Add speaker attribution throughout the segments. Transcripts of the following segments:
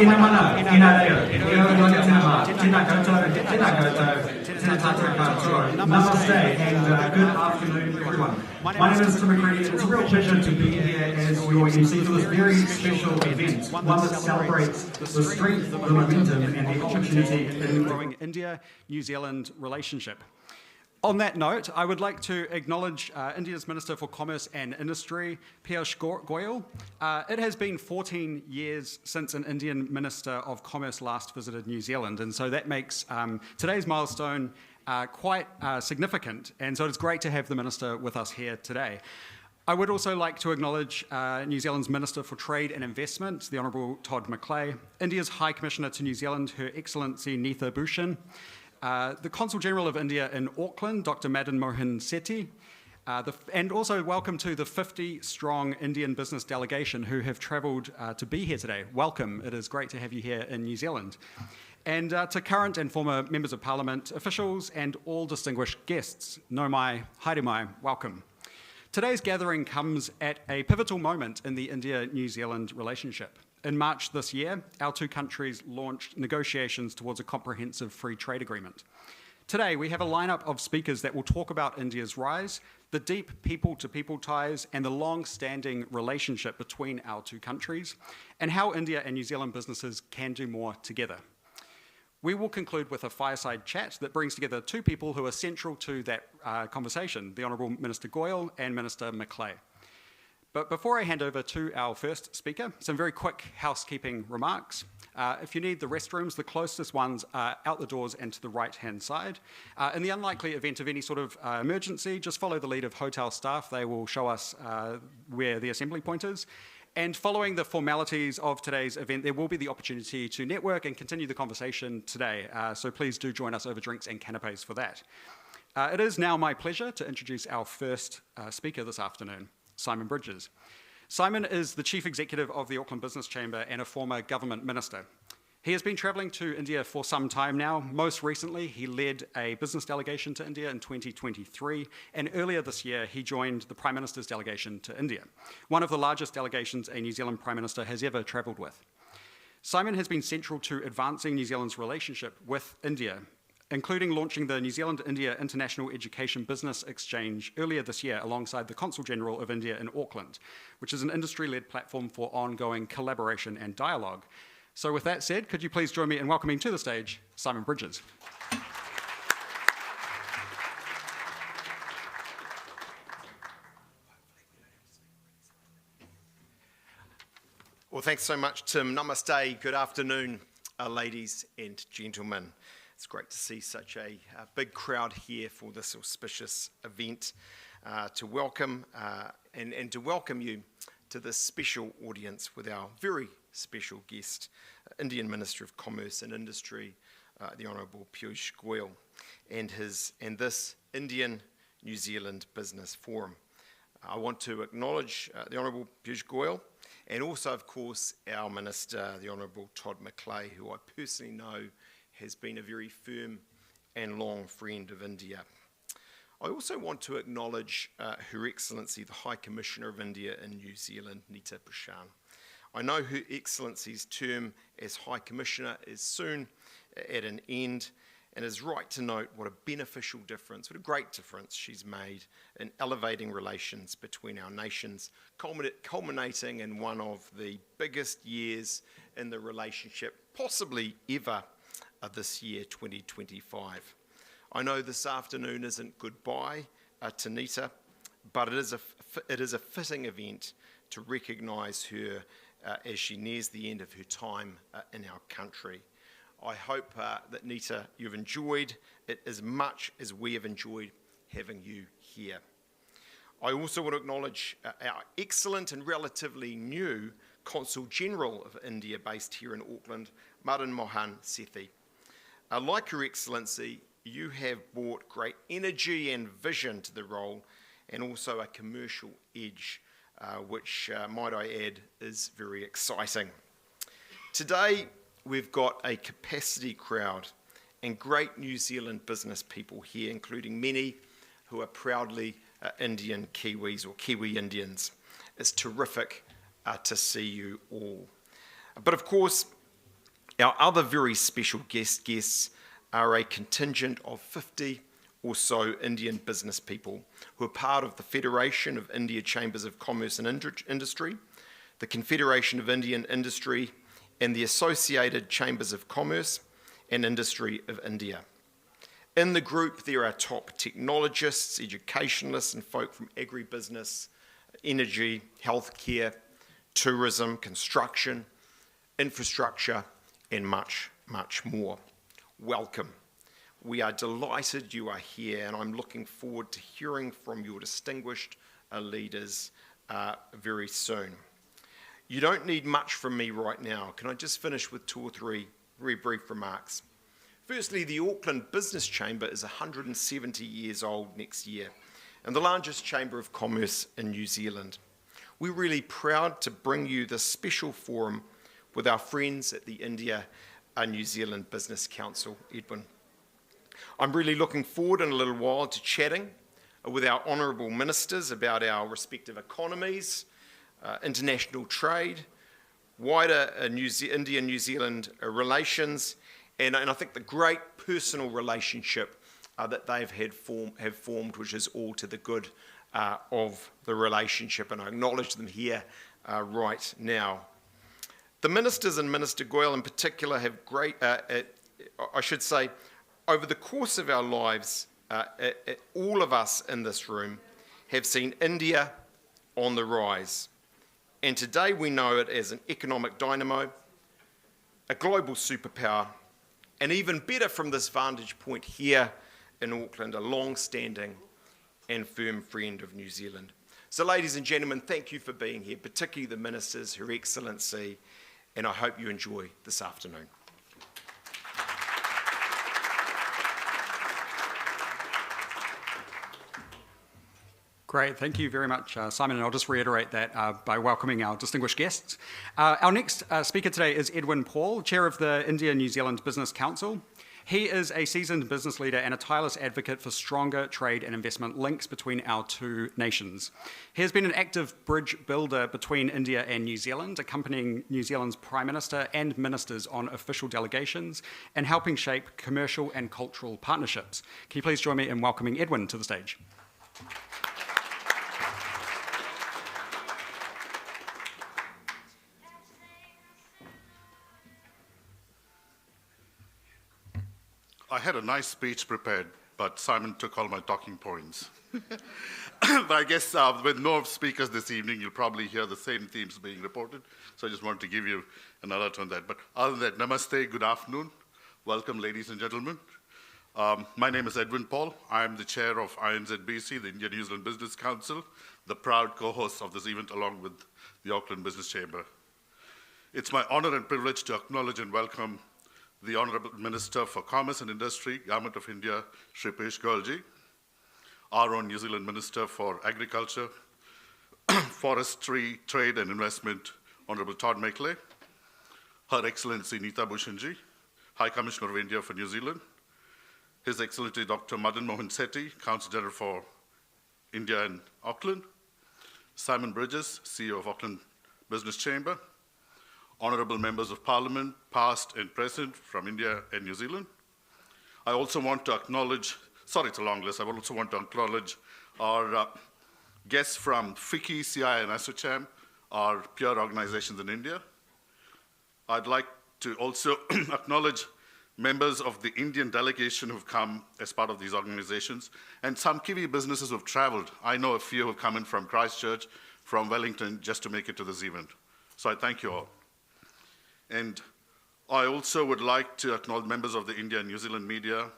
Speaker 1: Ina mana, ina deo, tina koutou, tēnā tātou katoa. Namaste and good afternoon everyone. My name is Tim McCready. It's a real pleasure to be here as your MC for this very special event, one that celebrates the strength, the momentum and the opportunity in
Speaker 2: growing India-New Zealand relationship. On that note, I would like to acknowledge India's Minister for Commerce and Industry, Piyush Goyal. It has been 14 years since an Indian Minister of Commerce last visited New Zealand, and so that makes today's milestone quite significant, and so it's great to have the Minister with us here today. I would also like to acknowledge New Zealand's Minister for Trade and Investment, the Honourable Todd McClay, India's High Commissioner to New Zealand, Her Excellency Neetha Bhushan, the Consul General of India in Auckland, Dr. Madan Mohan Sethi, and also welcome to the 50-strong Indian business delegation who have travelled to be here today. Welcome, it is great to have you here in New Zealand. And to current and former members of Parliament, officials and all distinguished guests, no mai, haere mai, welcome. Today's gathering comes at a pivotal moment in the India-New Zealand relationship. In March this year, our two countries launched negotiations towards a comprehensive free trade agreement. Today, we have a lineup of speakers that will talk about India's rise, the deep people-to-people ties, and the long-standing relationship between our two countries, and how India and New Zealand businesses can do more together. We will conclude with a fireside chat that brings together two people who are central to that conversation, the Honourable Minister Goyal and Minister McClay. But before I hand over to our first speaker, some very quick housekeeping remarks. If you need the restrooms, the closest ones are out the doors and to the right-hand side. In the unlikely event of any sort of emergency, just follow the lead of hotel staff. They will show us where the assembly point is. And following the formalities of today's event, there will be the opportunity to network and continue the conversation today. So please do join us over drinks and canapes for that. It is now my pleasure to introduce our first speaker this afternoon, Simon Bridges. Simon is the Chief Executive of the Auckland Business Chamber and a former government minister. He has been travelling to India for some time now. Most recently, he led a business delegation to India in 2023, and earlier this year, he joined the Prime Minister's delegation to India, one of the largest delegations a New Zealand Prime Minister has ever travelled with. Simon has been central to advancing New Zealand's relationship with India, including launching the New Zealand-India International Education Business Exchange earlier this year alongside the Consul General of India in Auckland, which is an industry-led platform for ongoing collaboration and dialogue. So with that said, could you please join me in welcoming to the stage, Simon Bridges.
Speaker 3: Well, thanks so much, Tim. Namaste. Good afternoon, ladies and gentlemen. It's great to see such a big crowd here for this auspicious event, to welcome and to welcome you to this special audience with our very special guest, Indian Minister of Commerce and Industry, the Honourable Piyush Goyal, and this Indian-New Zealand Business Forum. I want to acknowledge the Honourable Piyush Goyal and also, of course, our Minister, the Honourable Todd McClay, who I personally know has been a very firm and long friend of India. I also want to acknowledge Her Excellency, the High Commissioner of India in New Zealand, Neetha Bhushan. I know Her Excellency's term as High Commissioner is soon at an end, and is right to note what a beneficial difference, what a great difference she's made in elevating relations between our nations, culminating in one of the biggest years in the relationship, possibly ever, this year, 2025. I know this afternoon isn't goodbye to Neetha, but it is a fitting event to recognise her as she nears the end of her time in our country. I hope that, Neetha, you've enjoyed it as much as we have enjoyed having you here. I also want to acknowledge our excellent and relatively new Consul General of India based here in Auckland, Madan Mohan Sethi. Like Your Excellency, you have brought great energy and vision to the role, and also a commercial edge, which, might I add, is very exciting. Today, we've got a capacity crowd and great New Zealand business people here, including many who are proudly Indian Kiwis or Kiwi Indians. It's terrific to see you all. But of course, Our other very special guests are a contingent of 50 or so Indian business people who are part of the Federation of India Chambers of Commerce and Industry, the Confederation of Indian Industry, and the Associated Chambers of Commerce and Industry of India. In the group, there are top technologists, educationalists, and folk from agribusiness, energy, healthcare, tourism, construction, infrastructure, and much, much more. Welcome. We are delighted you are here, and I'm looking forward to hearing from your distinguished leaders very soon. You don't need much from me right now. Can I just finish with 2 or 3 very brief remarks? Firstly, the Auckland Business Chamber is 170 years old next year, and the largest chamber of commerce in New Zealand. We're really proud to bring you this special forum with our friends at the India New Zealand Business Council, Edwin. I'm really looking forward in a little while to chatting with our honourable ministers about our respective economies, international trade, wider India-New Zealand relations, and I think the great personal relationship that they've have formed, which is all to the good of the relationship, and I acknowledge them here right now. The ministers and Minister Goyal in particular have I should say, over the course of our lives, all of us in this room have seen India on the rise. And today we know it as an economic dynamo, a global superpower, and even better from this vantage point here in Auckland, a long-standing and firm friend of New Zealand. So ladies and gentlemen, thank you for being here, particularly the ministers, Her Excellency, and I hope you enjoy this afternoon.
Speaker 2: Great, thank you very much, Simon, and I'll just reiterate that by welcoming our distinguished guests. Our next speaker today is Edwin Paul, Chair of the India-New Zealand Business Council. He is a seasoned business leader and a tireless advocate for stronger trade and investment links between our two nations. He has been an active bridge builder between India and New Zealand, accompanying New Zealand's Prime Minister and ministers on official delegations and helping shape commercial and cultural partnerships. Can you please join me in welcoming Edwin to the stage?
Speaker 4: I had a nice speech prepared, but Simon took all my talking points. But I guess with no speakers this evening, you'll probably hear the same themes being reported. So I just wanted to give you an alert on that. But other than that, namaste, good afternoon. Welcome, ladies and gentlemen. My name is Edwin Paul. I'm the chair of INZBC, the India-New Zealand Business Council, the proud co-host of this event along with the Auckland Business Chamber. It's my honor and privilege to acknowledge and welcome the Honourable Minister for Commerce and Industry, Government of India, Shri Piyush Goyal, our own New Zealand Minister for Agriculture, Forestry, Trade and Investment, Honourable Todd Macleay, Her Excellency Neeta Bhushanji, High Commissioner of India for New Zealand, His Excellency Dr. Madan Mohan Sethi, Counsel General for India and Auckland, Simon Bridges, CEO of Auckland Business Chamber, Honourable Members of Parliament, past and present from India and New Zealand. I also want to acknowledge, sorry it's a long list, I also want to acknowledge our guests from FICCI, CI and ASSOCHAM, our peer organizations in India. I'd like to also acknowledge members of the Indian delegation who've come as part of these organizations, and some Kiwi businesses who've traveled. I know a few who've come in from Christchurch, from Wellington, just to make it to this event. So I thank you all. And I also would like to acknowledge members of the India and New Zealand media,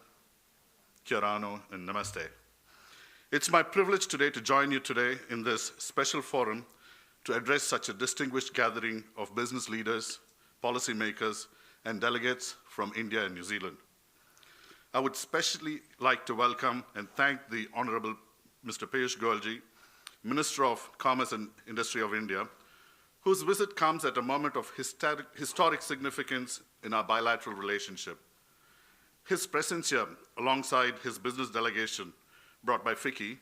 Speaker 4: Kia rano and namaste. It's my privilege today to join you today in this special forum to address such a distinguished gathering of business leaders, policymakers, and delegates from India and New Zealand. I would especially like to welcome and thank the Honourable Mr. Piyush Goyal, Minister of Commerce and Industry of India, whose visit comes at a moment of historic significance in our bilateral relationship. His presence here, alongside his business delegation brought by FICCI,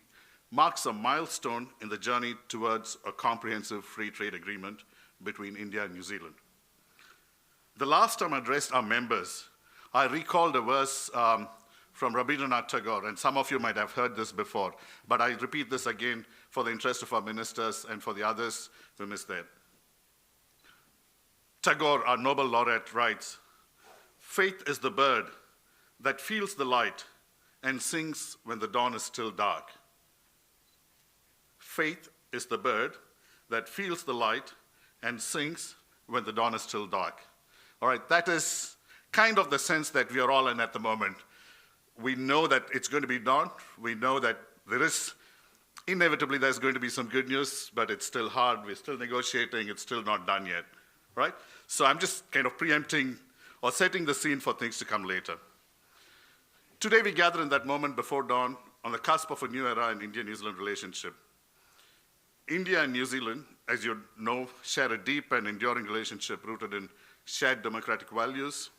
Speaker 4: marks a milestone in the journey towards a comprehensive free trade agreement between India and New Zealand. The last time I addressed our members, I recalled a verse from Rabindranath Tagore, and some of you might have heard this before, but I repeat this again for the interest of our ministers and for the others who missed that. Tagore, our Nobel laureate, writes, "Faith is the bird that feels the light and sings when the dawn is still dark." Faith is the bird that feels the light and sings when the dawn is still dark. All right, that is kind of the sense that we are all in at the moment. We know that it's going to be dawn. We know that inevitably there's going to be some good news, but it's still hard. We're still negotiating. It's still not done yet, right? So I'm just kind of preempting or setting the scene for things to come later. Today we gather in that moment before dawn on the cusp of a new era in India-New Zealand relationship. India and New Zealand, as you know, share a deep and enduring relationship rooted in shared democratic values,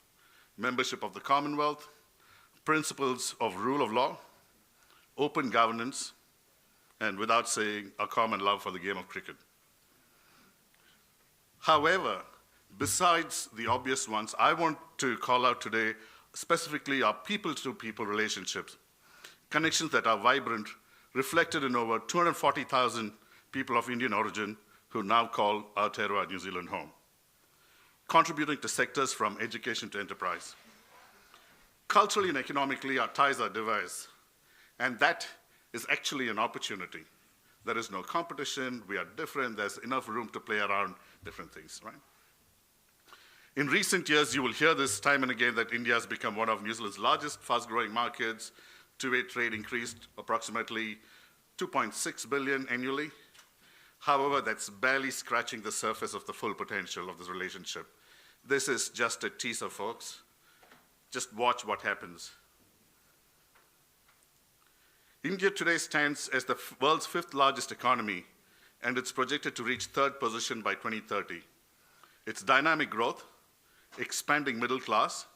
Speaker 4: membership of the Commonwealth, principles of rule of law, open governance, and without saying, a common love for the game of cricket. However, besides the obvious ones, I want to call out today specifically our people-to-people relationships, connections that are vibrant, reflected in over 240,000 people of Indian origin who now call Aotearoa New Zealand home, contributing to sectors from education to enterprise. Culturally and economically, our ties are diverse, and that is actually an opportunity. There is no competition, we are different, there's enough room to play around different things, right? In recent years, you will hear this time and again that India has become one of New Zealand's largest fast-growing markets. Two-way trade increased approximately 2.6 billion annually. However, that's barely scratching the surface of the full potential of this relationship. This is just a teaser, folks. Just watch what happens. India today stands as the world's 5th largest economy, and it's projected to reach 3rd position by 2030. Its dynamic growth, expanding middle class,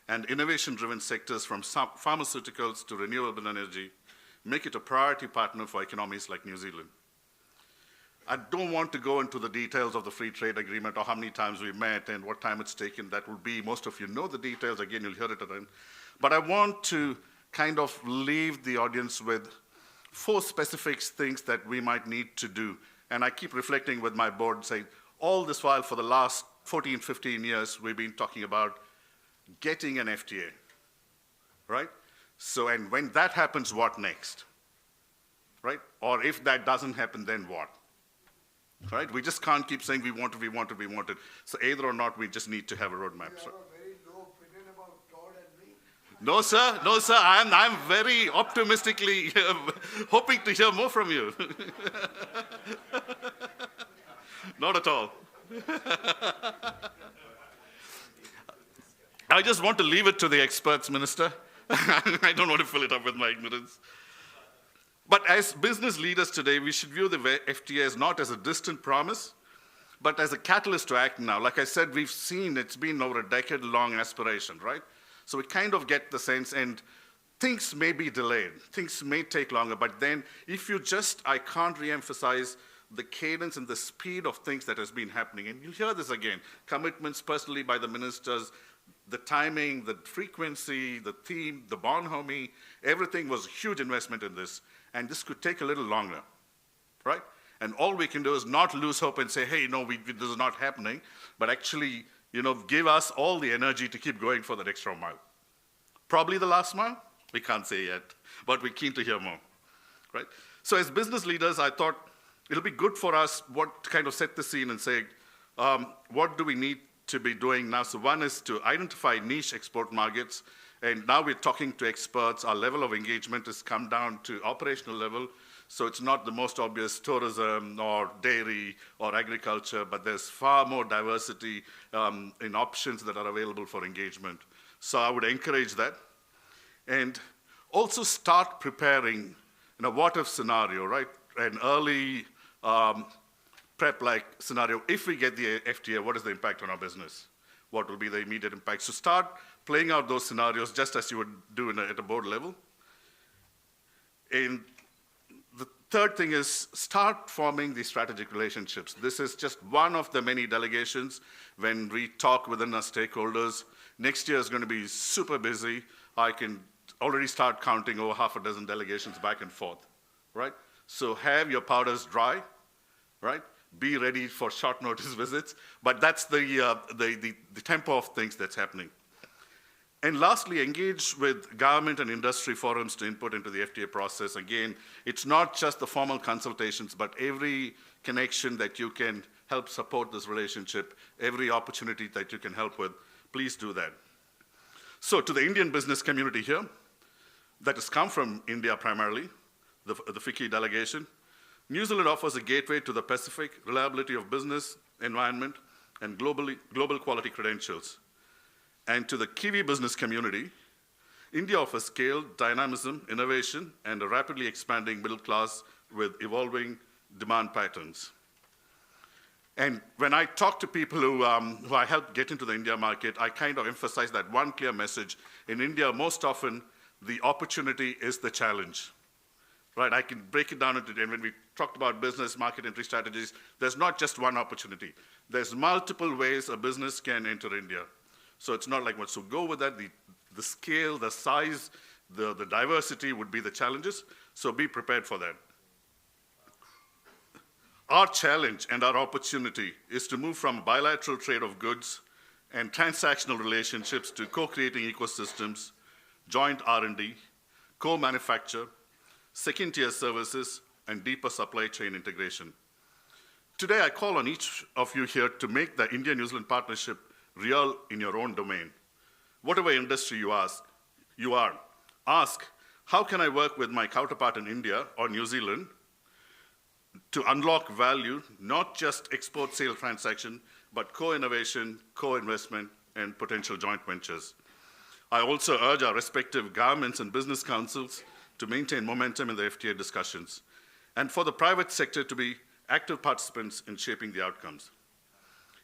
Speaker 4: and innovation-driven sectors from pharmaceuticals to renewable energy make it a priority partner for economies like New Zealand. I don't want to go into the details of the free trade agreement or how many times we met and what time it's taken. That will be, most of you know the details. Again, you'll hear it at the end. But I want to kind of leave the audience with 4 specific things that we might need to do. And I keep reflecting with my board, saying, all this while for the last 14, 15 years, we've been talking about getting an FTA, right? So, and when that happens, what next, right? Or if that doesn't happen, then what? Right? We just can't keep saying we want it. So either or not, we just need to have a roadmap.
Speaker 5: You have a very low opinion about Todd and me.
Speaker 4: No, sir. I'm very optimistically hoping to hear more from you. Not at all. I just want to leave it to the experts, Minister. I don't want to fill it up with my ignorance. But as business leaders today, we should view the FTA as not as a distant promise, but as a catalyst to act now. Like I said, we've seen it's been over a decade-long aspiration, right? So we kind of get the sense, and things may be delayed, things may take longer, but then if you I can't re-emphasize the cadence and the speed of things that has been happening. And you'll hear this again, commitments personally by the ministers, the timing, the frequency, the theme, the bonhomie, everything was a huge investment in this. And this could take a little longer, right? And all we can do is not lose hope and say, hey, no, this is not happening, but actually, give us all the energy to keep going for that extra mile. Probably the last mile? We can't say yet, but we're keen to hear more, right? So as business leaders, I thought it'll be good for us to kind of set the scene and say, what do we need to be doing now? So one is to identify niche export markets. And now we're talking to experts. Our level of engagement has come down to operational level. So it's not the most obvious tourism or dairy or agriculture, but there's far more diversity in options that are available for engagement. So I would encourage that. And also start preparing in a what-if scenario, right? An early prep-like scenario. If we get the FTA, what is the impact on our business? What will be the immediate impact? So start playing out those scenarios just as you would do at a board level. And Third thing is start forming these strategic relationships. This is just one of the many delegations when we talk within our stakeholders. Next year is going to be super busy. I can already start counting over half a dozen delegations back and forth, right? So have your powders dry, right? Be ready for short notice visits, but that's the tempo of things that's happening. And lastly, engage with government and industry forums to input into the FTA process. Again, it's not just the formal consultations, but every connection that you can help support this relationship, every opportunity that you can help with, please do that. So to the Indian business community here, that has come from India primarily, the FICCI delegation, New Zealand offers a gateway to the Pacific, reliability of business, environment, and global quality credentials. And to the Kiwi business community, India offers scale, dynamism, innovation, and a rapidly expanding middle class with evolving demand patterns. And when I talk to people who I help get into the India market, I kind of emphasize that one clear message. In India, most often, the opportunity is the challenge. Right, I can break it down into, and when we talked about business market entry strategies, there's not just one opportunity. There's multiple ways a business can enter India. So it's not like what, so go with that, the scale, the size, the diversity would be the challenges, so be prepared for that. Our challenge and our opportunity is to move from bilateral trade of goods and transactional relationships to co-creating ecosystems, joint R&D, co-manufacture, second-tier services, and deeper supply chain integration. Today, I call on each of you here to make the India-New Zealand partnership real in your own domain. Whatever industry you are, ask, how can I work with my counterpart in India or New Zealand to unlock value, not just export-sale transaction, but co-innovation, co-investment, and potential joint ventures. I also urge our respective governments and business councils to maintain momentum in the FTA discussions, and for the private sector to be active participants in shaping the outcomes.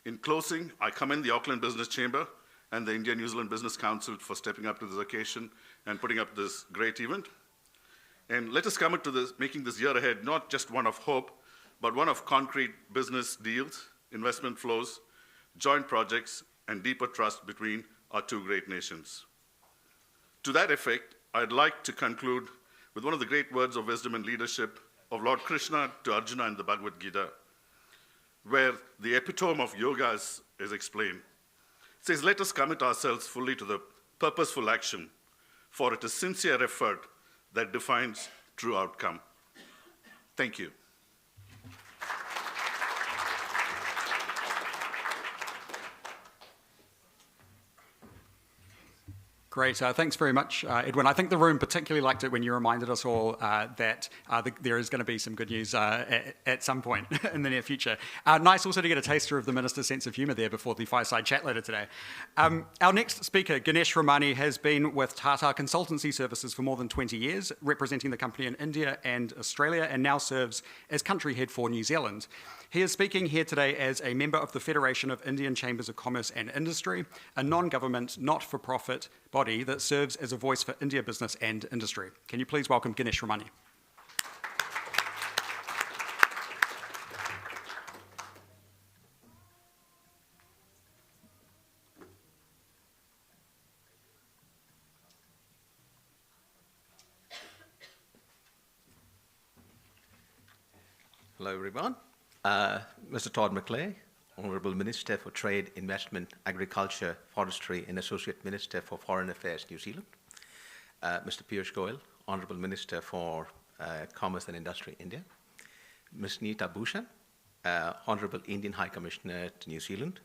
Speaker 4: In closing, I commend the Auckland Business Chamber and the India-New Zealand Business Council for stepping up to this occasion and putting up this great event. And let us commit to this, making this year ahead not just one of hope, but one of concrete business deals, investment flows, joint projects, and deeper trust between our two great nations. To that effect, I'd like to conclude with one of the great words of wisdom and leadership of Lord Krishna to Arjuna in the Bhagavad Gita, where the epitome of yoga is explained. It says, let us commit ourselves fully to the purposeful action, for it is sincere effort that defines true outcome. Thank you.
Speaker 2: Great, thanks very much, Edwin. I think the room particularly liked it when you reminded us all that there is going to be some good news at some point in the near future. Nice also to get a taster of the Minister's sense of humour there before the fireside chat later today. Our next speaker, Ganesh Ramani, has been with Tata Consultancy Services for more than 20 years, representing the company in India and Australia, and now serves as country head for New Zealand. He is speaking here today as a member of the Federation of Indian Chambers of Commerce and Industry, a non-government, not-for-profit body that serves as a voice for India business and industry. Can you please welcome Ganesh Ramani?
Speaker 6: Hello, everyone. Mr. Todd McClay, Honourable Minister for Trade, Investment, Agriculture, Forestry, and Associate Minister for Foreign Affairs, New Zealand. Mr. Piyush Goyal, Honourable Minister for Commerce and Industry, India. Ms. Neeta Bhushan, Honourable Indian High Commissioner to New Zealand.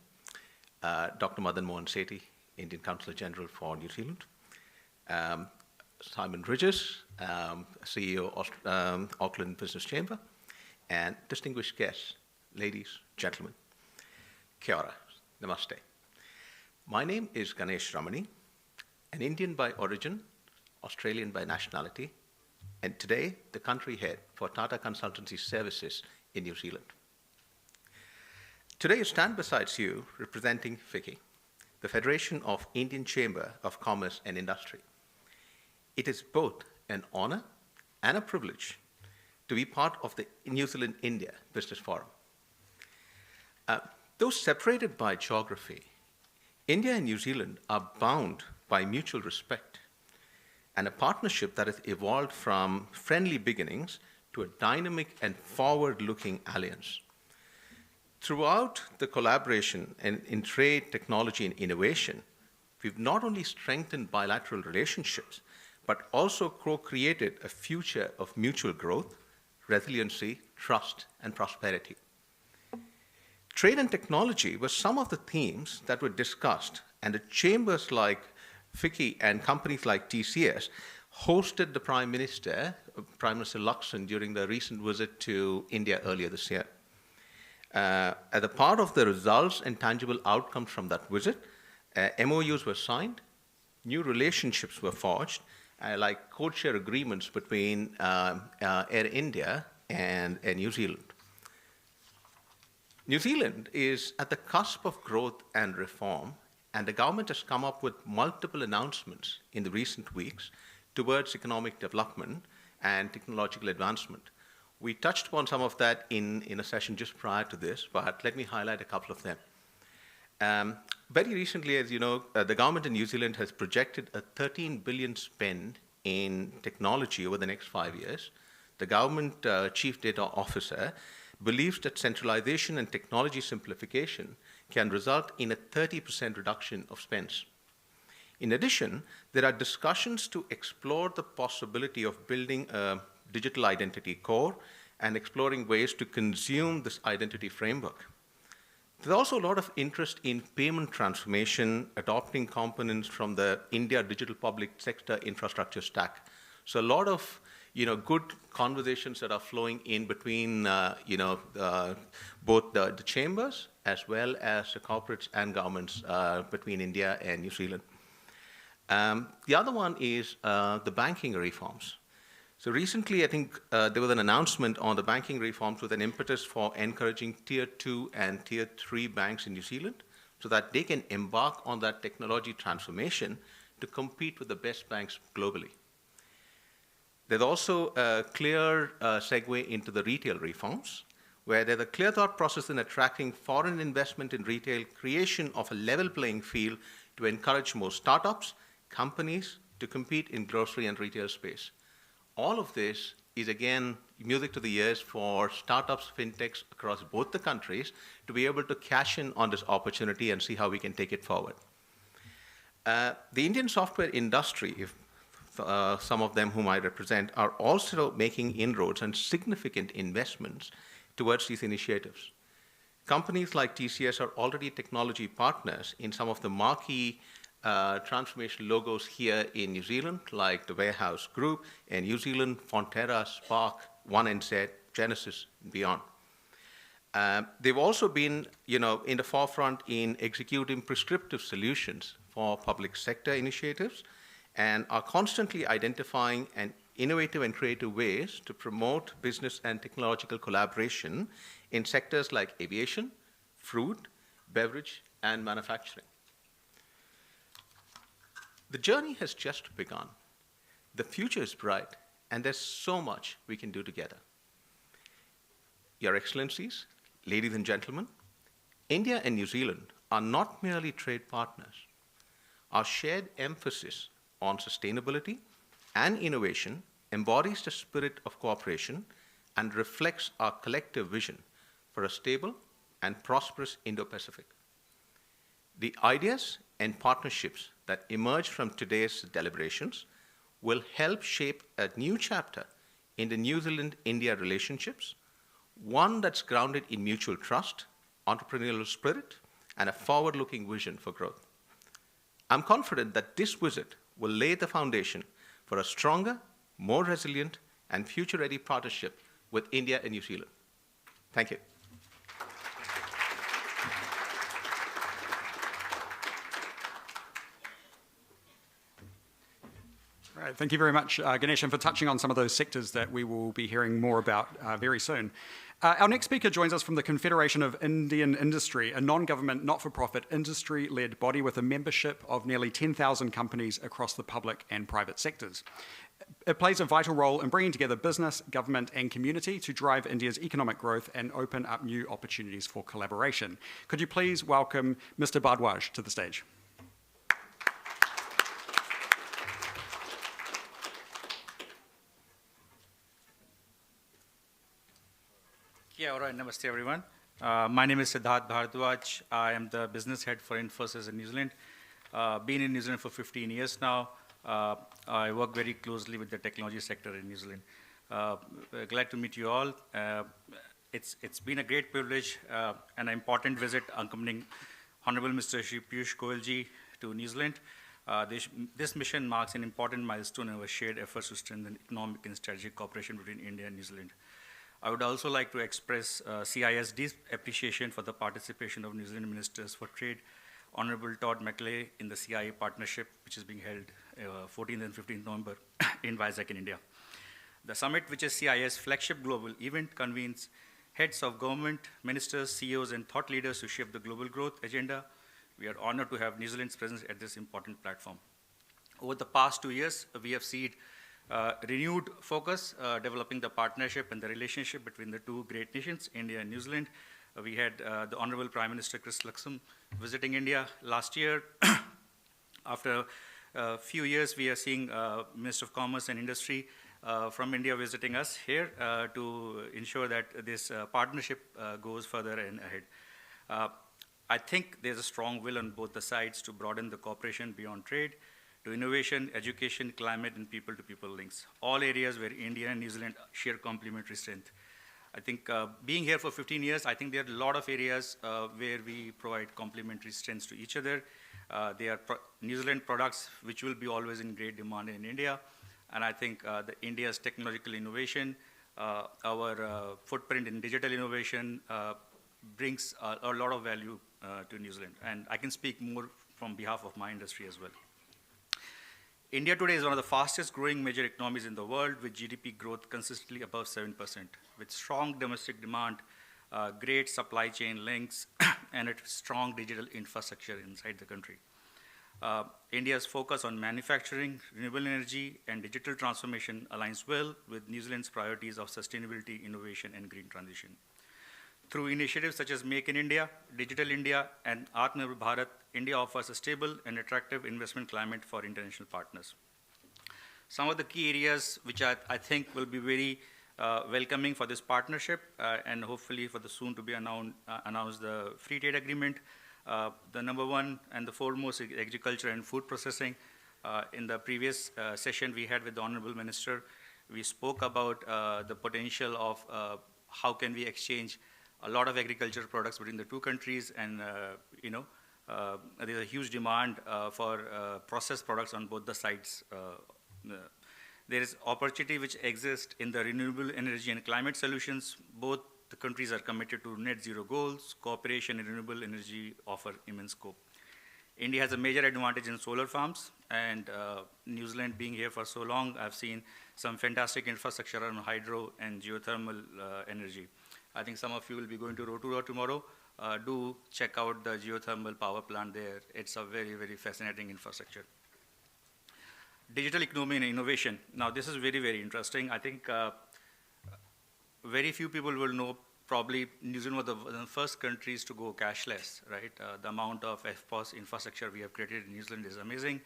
Speaker 6: Dr. Madan Mohan Sethi, Indian Consul General for New Zealand. Simon Ridges, CEO of Auckland Business Chamber. And distinguished guests, ladies, gentlemen, kia ora, namaste. My name is Ganesh Ramani, an Indian by origin, Australian by nationality, and today the country head for Tata Consultancy Services in New Zealand. Today I stand beside you representing FICCI, the Federation of Indian Chamber of Commerce and Industry. It is both an honor and a privilege to be part of the New Zealand-India Business Forum. Though separated by geography, India and New Zealand are bound by mutual respect and a partnership that has evolved from friendly beginnings to a dynamic and forward-looking alliance. Throughout the collaboration in trade, technology, and innovation, we've not only strengthened bilateral relationships, but also co-created a future of mutual growth, resiliency, trust, and prosperity. Trade and technology were some of the themes that were discussed, and the chambers like FICCI and companies like TCS hosted the Prime Minister Luxon, during the recent visit to India earlier this year. As a part of the results and tangible outcomes from that visit, MOUs were signed, new relationships were forged, like code-share agreements between Air India and New Zealand. New Zealand is at the cusp of growth and reform, and the government has come up with multiple announcements in the recent weeks towards economic development and technological advancement. We touched upon some of that in a session just prior to this, but let me highlight a couple of them. Very recently, as you know, the government in New Zealand has projected a 13 billion spend in technology over the next 5 years. The government chief data officer believes that centralization and technology simplification can result in a 30% reduction of spends. In addition, there are discussions to explore the possibility of building a digital identity core and exploring ways to consume this identity framework. There's also a lot of interest in payment transformation, adopting components from the India digital public sector infrastructure stack. So a lot of good conversations that are flowing in between both the chambers as well as the corporates and governments between India and New Zealand. The other one is the banking reforms. So recently, I think there was an announcement on the banking reforms with an impetus for encouraging Tier 2 and Tier 3 banks in New Zealand so that they can embark on that technology transformation to compete with the best banks globally. There's also a clear segue into the retail reforms, where there's a clear thought process in attracting foreign investment in retail, creation of a level playing field to encourage more startups, companies to compete in grocery and retail space. All of this is, again, music to the ears for startups, fintechs across both the countries to be able to cash in on this opportunity and see how we can take it forward. The Indian software industry, some of them whom I represent, are also making inroads and significant investments towards these initiatives. Companies like TCS are already technology partners in some of the marquee transformation logos here in New Zealand, like the Warehouse Group, and New Zealand, Fonterra, Spark, 1NZ, Genesis, and beyond. They've also been, in the forefront in executing prescriptive solutions for public sector initiatives and are constantly identifying innovative and creative ways to promote business and technological collaboration in sectors like aviation, food, beverage, and manufacturing. The journey has just begun. The future is bright, and there's so much we can do together. Your Excellencies, ladies and gentlemen, India and New Zealand are not merely trade partners. Our shared emphasis on sustainability and innovation embodies the spirit of cooperation and reflects our collective vision for a stable and prosperous Indo-Pacific. The ideas and partnerships that emerge from today's deliberations will help shape a new chapter in the New Zealand-India relationships, one that's grounded in mutual trust, entrepreneurial spirit, and a forward-looking vision for growth. I'm confident that this visit will lay the foundation for a stronger, more resilient, and future-ready partnership with India and New Zealand. Thank you.
Speaker 2: Right, thank you very much, Ganesh, and for touching on some of those sectors that we will be hearing more about very soon. Our next speaker joins us from the Confederation of Indian Industry, a non-government, not-for-profit, industry-led body with a membership of nearly 10,000 companies across the public and private sectors. It plays a vital role in bringing together business, government, and community to drive India's economic growth and open up new opportunities for collaboration. Could you please welcome Mr. Bhardwaj to the stage?
Speaker 7: Yeah, all right, namaste everyone. My name is Siddharth Bhardwaj. I am the business head for Infosys in New Zealand. Been in New Zealand for 15 years now. I work very closely with the technology sector in New Zealand. Glad to meet you all. It's been a great privilege and an important visit accompanying Honorable Mr. Shri Piyush Goyal ji to New Zealand. This mission marks an important milestone in our shared efforts to strengthen economic and strategic cooperation between India and New Zealand. I would also like to express CISD's appreciation for the participation of New Zealand Ministers for Trade, Honorable Todd McLeay, in the CIA partnership, which is being held 14th and 15th November in Vizag in India. The summit, which is CIS flagship global event, convenes heads of government, ministers, CEOs, and thought leaders to shape the global growth agenda. We are honored to have New Zealand's presence at this important platform. Over the past 2 years, we have seen renewed focus, developing the partnership and the relationship between the two great nations, India and New Zealand. We had the Honorable Prime Minister Chris Luxon visiting India last year. After a few years, we are seeing Minister of Commerce and Industry from India visiting us here to ensure that this partnership goes further and ahead. I think there's a strong will on both the sides to broaden the cooperation beyond trade, to innovation, education, climate, and people-to-people links, all areas where India and New Zealand share complementary strength. I think being here for 15 years, I think there are a lot of areas where we provide complementary strengths to each other. They are New Zealand products which will be always in great demand in India. And I think India's technological innovation, our footprint in digital innovation brings a lot of value to New Zealand. And I can speak more from behalf of my industry as well. India today is one of the fastest growing major economies in the world, with GDP growth consistently above 7%, with strong domestic demand, great supply chain links, and a strong digital infrastructure inside the country. India's focus on manufacturing, renewable energy, and digital transformation aligns well with New Zealand's priorities of sustainability, innovation, and green transition. Through initiatives such as Make in India, Digital India, and Atmanirbhar Bharat, India offers a stable and attractive investment climate for international partners. Some of the key areas which I think will be very welcoming for this partnership and hopefully for the soon to be announced the free trade agreement. The number one and the foremost is agriculture and food processing. In the previous session we had with the Honorable Minister, we spoke about the potential of how can we exchange a lot of agricultural products between the two countries, and there's a huge demand for processed products on both the sides. There is opportunity which exists in the renewable energy and climate solutions. Both the countries are committed to net zero goals. Cooperation in renewable energy offer immense scope. India has a major advantage in solar farms, and New Zealand being here for so long, I've seen some fantastic infrastructure on hydro and geothermal energy. I think some of you will be going to Rotorua tomorrow. Do check out the geothermal power plant there. It's a very, very fascinating infrastructure. Digital economy and innovation. Now, this is very, very interesting. I think very few people will know, probably New Zealand was one of the first countries to go cashless, right? The amount of FPOS infrastructure we have created in New Zealand is amazing.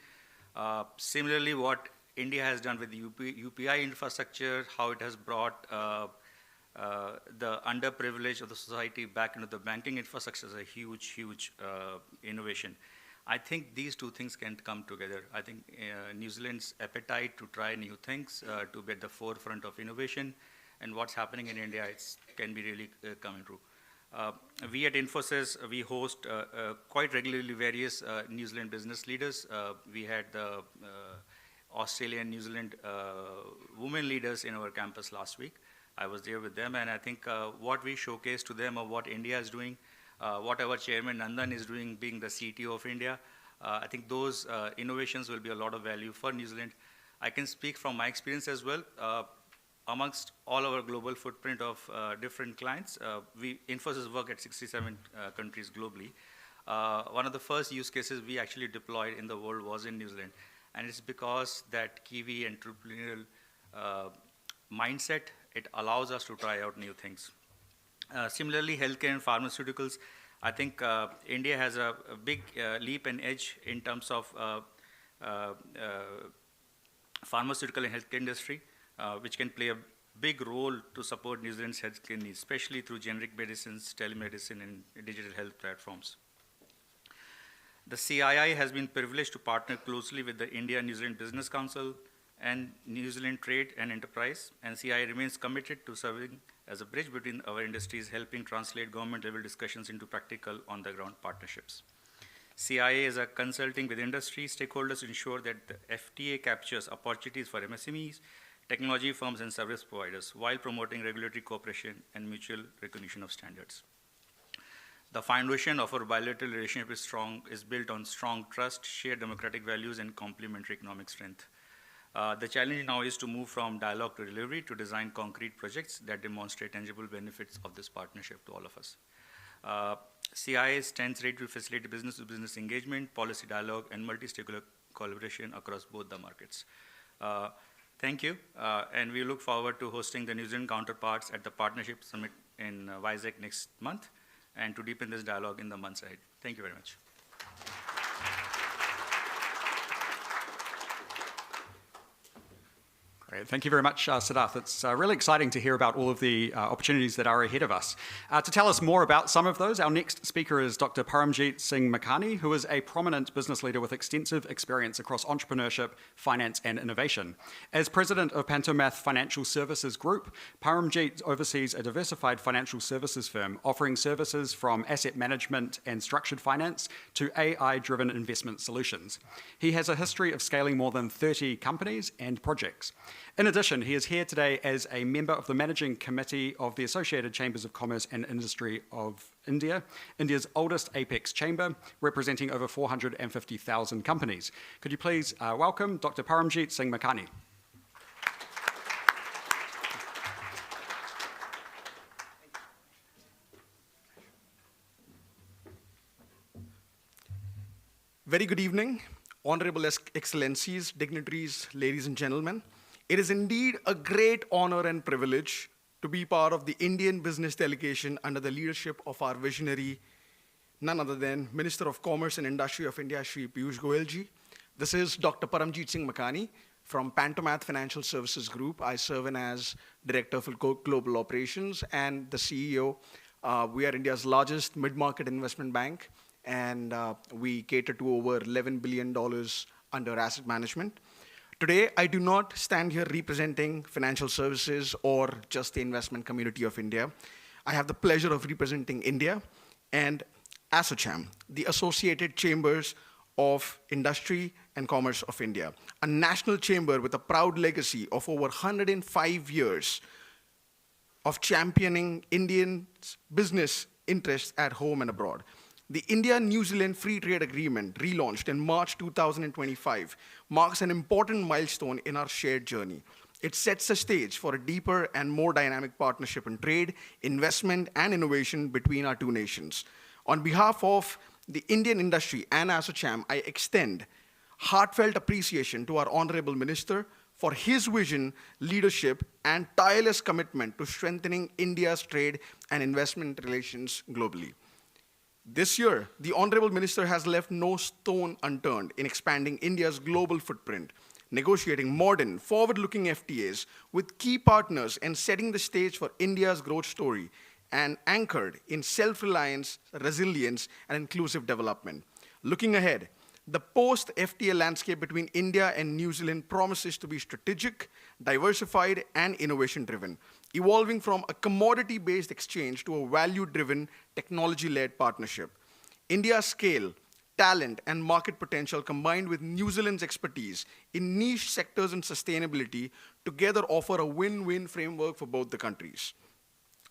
Speaker 7: Similarly, what India has done with the UPI infrastructure, how it has brought the underprivileged of the society back into the banking infrastructure is a huge, huge innovation. I think these two things can come together. I think New Zealand's appetite to try new things, to be at the forefront of innovation, and what's happening in India can be really coming true. We at Infosys, we host quite regularly various New Zealand business leaders. We had the Australian, New Zealand women leaders in our campus last week. I was there with them, and I think what we showcased to them of what India is doing, what our chairman Nandan is doing, being the CTO of India, I think those innovations will be a lot of value for New Zealand. I can speak from my experience as well. amongst all our global footprint of different clients, Infosys work at 67 countries globally. One of the first use cases we actually deployed in the world was in New Zealand. And it's because that Kiwi entrepreneurial mindset, it allows us to try out new things. Similarly, healthcare and pharmaceuticals, I think India has a big leap and edge in terms of pharmaceutical and healthcare industry, which can play a big role to support New Zealand's healthcare needs, especially through generic medicines, telemedicine, and digital health platforms. The CII has been privileged to partner closely with the India-New Zealand Business Council and New Zealand Trade and Enterprise, and CII remains committed to serving as a bridge between our industries, helping translate government-level discussions into practical on-the-ground partnerships. CIA is consulting with industry stakeholders to ensure that the FTA captures opportunities for MSMEs, technology firms, and service providers, while promoting regulatory cooperation and mutual recognition of standards. The foundation of our bilateral relationship is built on strong trust, shared democratic values, and complementary economic strength. The challenge now is to move from dialogue to delivery to design concrete projects that demonstrate tangible benefits of this partnership to all of us. CIA stands ready to facilitate business-to-business engagement, policy dialogue, and multi-stakeholder collaboration across both the markets. Thank you, and we look forward to hosting the New Zealand counterparts at the Partnership Summit in Vizag next month, and to deepen this dialogue in the months ahead. Thank you very much.
Speaker 2: Great. Thank you very much, Siddharth. It's really exciting to hear about all of the opportunities that are ahead of us. To tell us more about some of those, our next speaker is Dr. Paramjit Singh Makhani, who is a prominent business leader with extensive experience across entrepreneurship, finance, and innovation. As president of Pantomath Financial Services Group, Paramjit oversees a diversified financial services firm offering services from asset management and structured finance to AI-driven investment solutions. He has a history of scaling more than 30 companies and projects. In addition, he is here today as a member of the Managing Committee of the Associated Chambers of Commerce and Industry of India, India's oldest apex chamber, representing over 450,000 companies. Could you please welcome Dr. Paramjit Singh Makhani.
Speaker 8: Very good evening, Honorable Excellencies, dignitaries, ladies and gentlemen. It is indeed a great honor and privilege to be part of the Indian business delegation under the leadership of our visionary, none other than Minister of Commerce and Industry of India, Shri Piyush Goyal ji. This is Dr. Paramjit Singh Makhani from Pantomath Financial Services Group. I serve as Director for Global Operations and the CEO. We are India's largest mid-market investment bank, and we cater to over $11 billion under asset management. Today, I do not stand here representing financial services or just the investment community of India. I have the pleasure of representing India and ASSOCHAM, the Associated Chambers of Industry and Commerce of India, a national chamber with a proud legacy of over 105 years of championing Indian business interests at home and abroad. The India-New Zealand Free Trade Agreement, relaunched in March 2025, marks an important milestone in our shared journey. It sets the stage for a deeper and more dynamic partnership in trade, investment, and innovation between our two nations. On behalf of the Indian industry and ASSOCHAM, I extend heartfelt appreciation to our Honorable Minister for his vision, leadership, and tireless commitment to strengthening India's trade and investment relations globally. This year, the Honorable Minister has left no stone unturned in expanding India's global footprint, negotiating modern, forward-looking FTAs with key partners and setting the stage for India's growth story, and anchored in self-reliance, resilience, and inclusive development. Looking ahead, the post-FTA landscape between India and New Zealand promises to be strategic, diversified, and innovation-driven, evolving from a commodity-based exchange to a value-driven, technology-led partnership. India's scale, talent, and market potential, combined with New Zealand's expertise in niche sectors and sustainability, together offer a win-win framework for both the countries.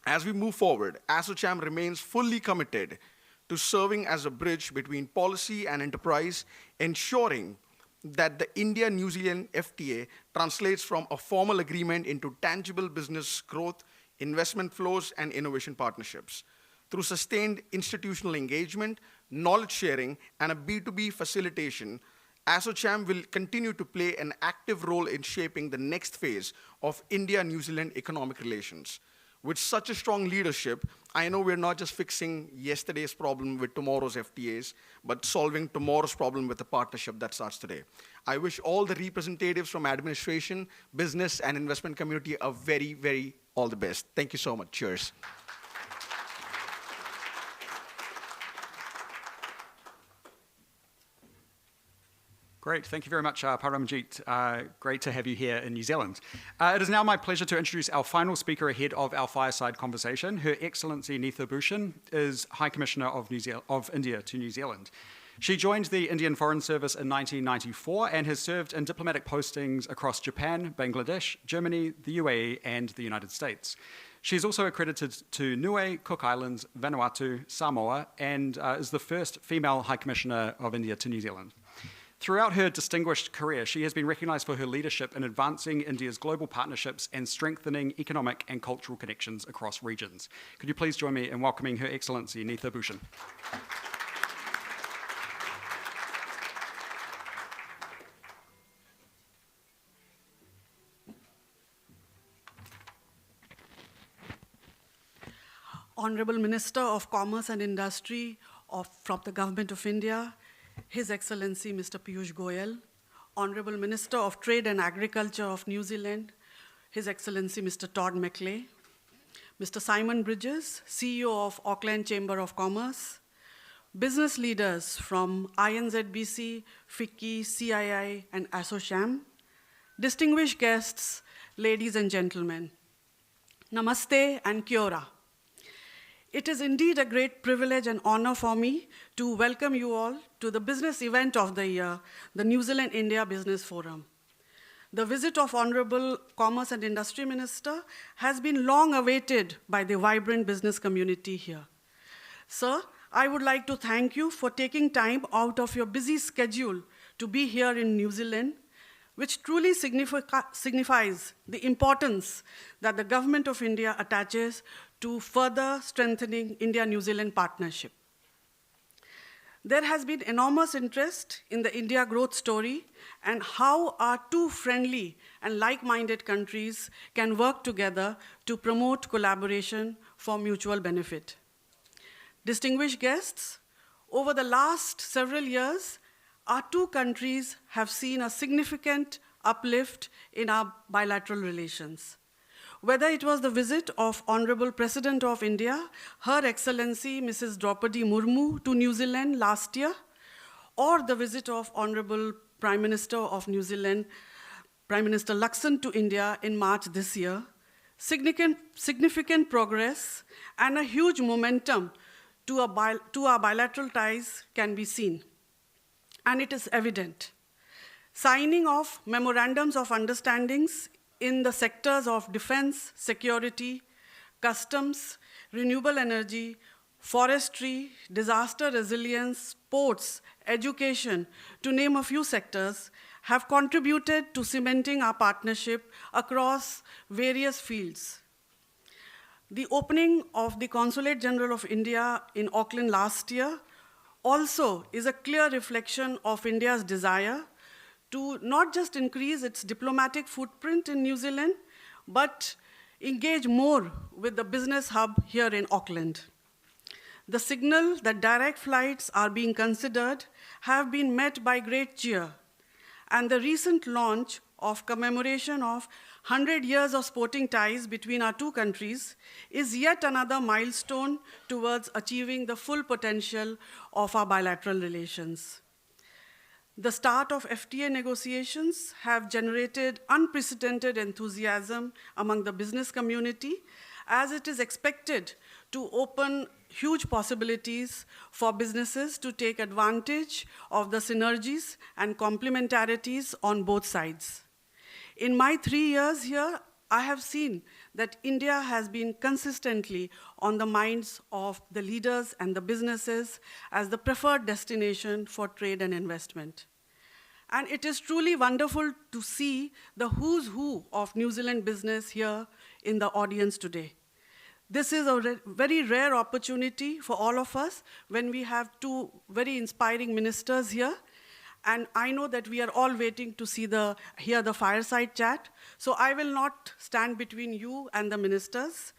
Speaker 8: As we move forward, ASSOCHAM remains fully committed to serving as a bridge between policy and enterprise, ensuring that the India-New Zealand FTA translates from a formal agreement into tangible business growth, investment flows, and innovation partnerships. Through sustained institutional engagement, knowledge sharing, and a B2B facilitation, ASSOCHAM will continue to play an active role in shaping the next phase of India-New Zealand economic relations. With such a strong leadership, I know we're not just fixing yesterday's problem with tomorrow's FTAs, but solving tomorrow's problem with a partnership that starts today. I wish all the representatives from administration, business, and investment community a very, very all the best. Thank you so much. Cheers.
Speaker 2: Great, thank you very much, Paramjit. Great to have you here in New Zealand. It is now my pleasure to introduce our final speaker ahead of our fireside conversation. Her Excellency Neetha Bhushan is High Commissioner of India to New Zealand. She joined the Indian Foreign Service in 1994 and has served in diplomatic postings across Japan, Bangladesh, Germany, the UAE, and the United States. She is also accredited to Niue, Cook Islands, Vanuatu, Samoa, and is the first female High Commissioner of India to New Zealand. Throughout her distinguished career, she has been recognized for her leadership in advancing India's global partnerships and strengthening economic and cultural connections across regions. Could you please join me in welcoming Her Excellency Neetha Bhushan?
Speaker 9: Honorable Minister of Commerce and Industry from the Government of India, His Excellency Mr. Piyush Goyal, Honorable Minister of Trade and Agriculture of New Zealand, His Excellency Mr. Todd McClay, Mr. Simon Bridges, CEO of Auckland Chamber of Commerce, business leaders from INZBC, FICCI, CII, and ASSOCHAM, distinguished guests, ladies and gentlemen, Namaste and Kia ora. It is indeed a great privilege and honor for me to welcome you all to the business event of the year, the New Zealand-India Business Forum. The visit of Honorable Commerce and Industry Minister has been long awaited by the vibrant business community here. Sir, I would like to thank you for taking time out of your busy schedule to be here in New Zealand, which truly signifies the importance that the Government of India attaches to further strengthening India-New Zealand partnership. There has been enormous interest in the India growth story and how our two friendly and like-minded countries can work together to promote collaboration for mutual benefit. Distinguished guests, over the last several years, our two countries have seen a significant uplift in our bilateral relations. Whether it was the visit of Honorable President of India, Her Excellency Mrs. Draupadi Murmu to New Zealand last year, or the visit of Honorable Prime Minister of New Zealand, Prime Minister Lakson to India in March this year, significant progress and a huge momentum to our bilateral ties can be seen. And it is evident. Signing of memorandums of understandings in the sectors of defense, security, customs, renewable energy, forestry, disaster resilience, sports, education, to name a few sectors, have contributed to cementing our partnership across various fields. The opening of the Consulate General of India in Auckland last year also is a clear reflection of India's desire to not just increase its diplomatic footprint in New Zealand, but engage more with the business hub here in Auckland. The signal that direct flights are being considered have been met by great cheer, and the recent launch of commemoration of 100 years of sporting ties between our two countries is yet another milestone towards achieving the full potential of our bilateral relations. The start of FTA negotiations have generated unprecedented enthusiasm among the business community, as it is expected to open huge possibilities for businesses to take advantage of the synergies and complementarities on both sides. In my 3 years here, I have seen that India has been consistently on the minds of the leaders and the businesses as the preferred destination for trade and investment. And it is truly wonderful to see the who's who of New Zealand business here in the audience today. This is a very rare opportunity for all of us when we have two very inspiring ministers here. And I know that we are all waiting to hear the fireside chat. So I will not stand between you and the ministers.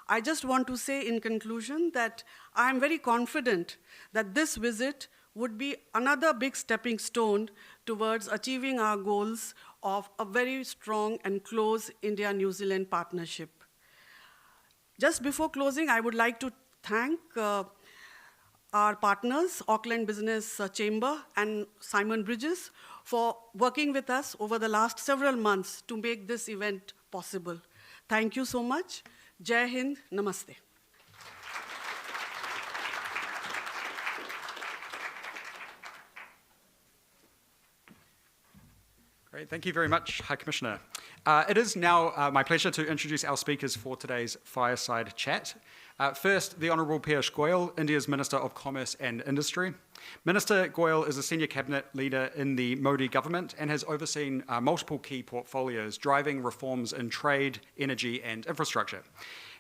Speaker 9: I just want to say in conclusion that I'm very confident that this visit would be another big stepping stone towards achieving our goals of a very strong and close India-New Zealand partnership. Just before closing, I would like to thank our partners, Auckland Business Chamber and Simon Bridges, for working with us over the last several months to make this event possible. Thank you so much. Jai Hind, Namaste.
Speaker 2: Great, thank you very much, High Commissioner. It is now my pleasure to introduce our speakers for today's fireside chat. First, the Honourable Piyush Goyal, India's Minister of Commerce and Industry. Minister Goyal is a senior cabinet leader in the Modi government and has overseen multiple key portfolios, driving reforms in trade, energy and infrastructure.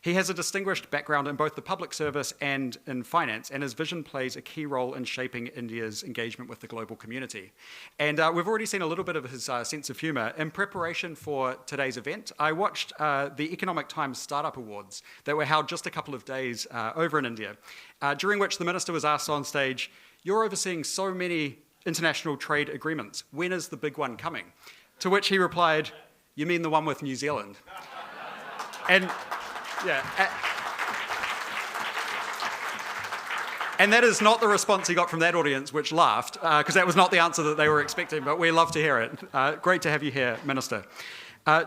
Speaker 2: He has a distinguished background in both the public service and in finance, and his vision plays a key role in shaping India's engagement with the global community. And we've already seen a little bit of his sense of humour. In preparation for today's event, I watched the Economic Times Startup Awards that were held just a couple of days over in India, during which the minister was asked on stage, "You're overseeing so many international trade agreements. When is the big one coming?" To which he replied, "You mean the one with New Zealand?" And yeah. And that is not the response he got from that audience, which laughed, because that was not the answer that they were expecting, but we love to hear it. Great to have you here, Minister.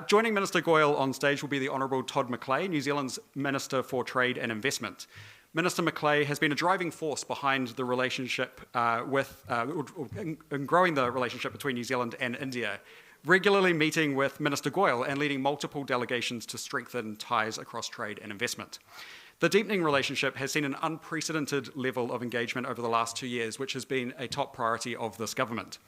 Speaker 2: Joining Minister Goyal on stage will be the Honourable Todd McClay, New Zealand's Minister for Trade and Investment. Minister McClay has been a driving force behind the relationship in growing the relationship between New Zealand and India, regularly meeting with Minister Goyal and leading multiple delegations to strengthen ties across trade and investment. The deepening relationship has seen an unprecedented level of engagement over the last 2 years, which has been a top priority of this government.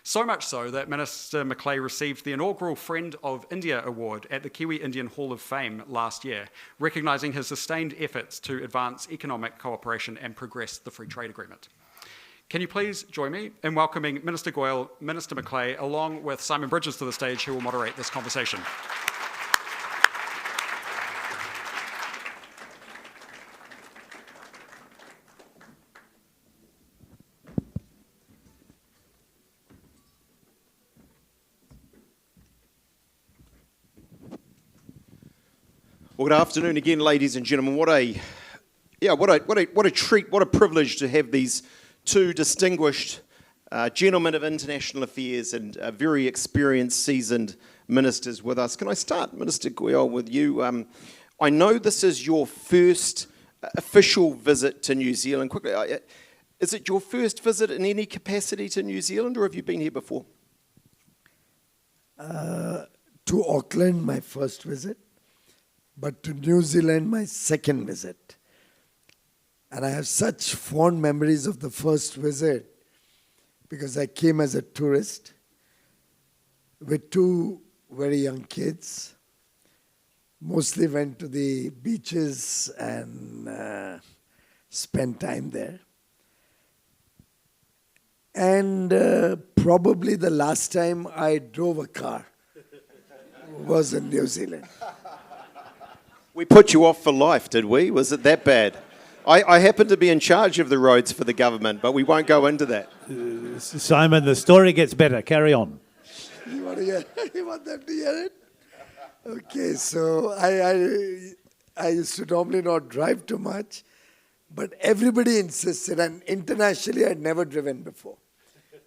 Speaker 2: So much so that Minister McClay received the inaugural Friend of India Award at the Kiwi Indian Hall of Fame last year, recognising his sustained efforts to advance economic cooperation and progress the free trade agreement. Can you please join me in welcoming Minister Goyal, Minister McClay, along with Simon Bridges to the stage, who will moderate this conversation.
Speaker 3: Well, good afternoon again, ladies and gentlemen. What a treat, what a privilege to have these two distinguished gentlemen of international affairs and very experienced, seasoned ministers with us. Can I start, Minister Goyal, with you? I know this is your first official visit to New Zealand. Quickly, is it your first visit in any capacity to New Zealand, or have you been here before?
Speaker 5: To Auckland, my first visit, but to New Zealand, my second visit. And I have such fond memories of the first visit because I came as a tourist with two very young kids. Mostly went to the beaches and spent time there. And probably the last time I drove a car was in New Zealand.
Speaker 3: We put you off for life, did we? Was it that bad? I happen to be in charge of the roads for the government, but we won't go into that.
Speaker 10: Simon, the story gets better. Carry on.
Speaker 5: You want to hear? You want them to hear it? Okay, so I used to normally not drive too much, but everybody insisted, and internationally I'd never driven before.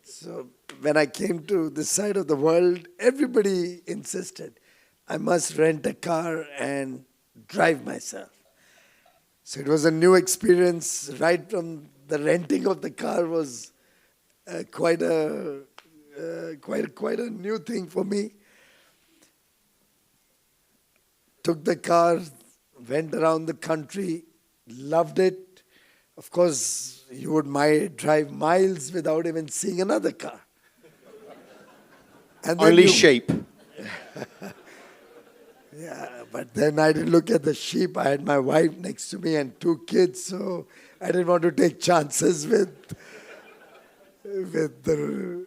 Speaker 5: So when I came to this side of the world, everybody insisted I must rent a car and drive myself. So it was a new experience. Right from the renting of the car was quite a new thing for me. Took the car, went around the country, loved it. Of course, you would drive miles without even seeing another car. And then
Speaker 3: Only sheep.
Speaker 5: Yeah, but then I didn't look at the sheep. I had my wife next to me and 2 kids, so I didn't want to take chances with the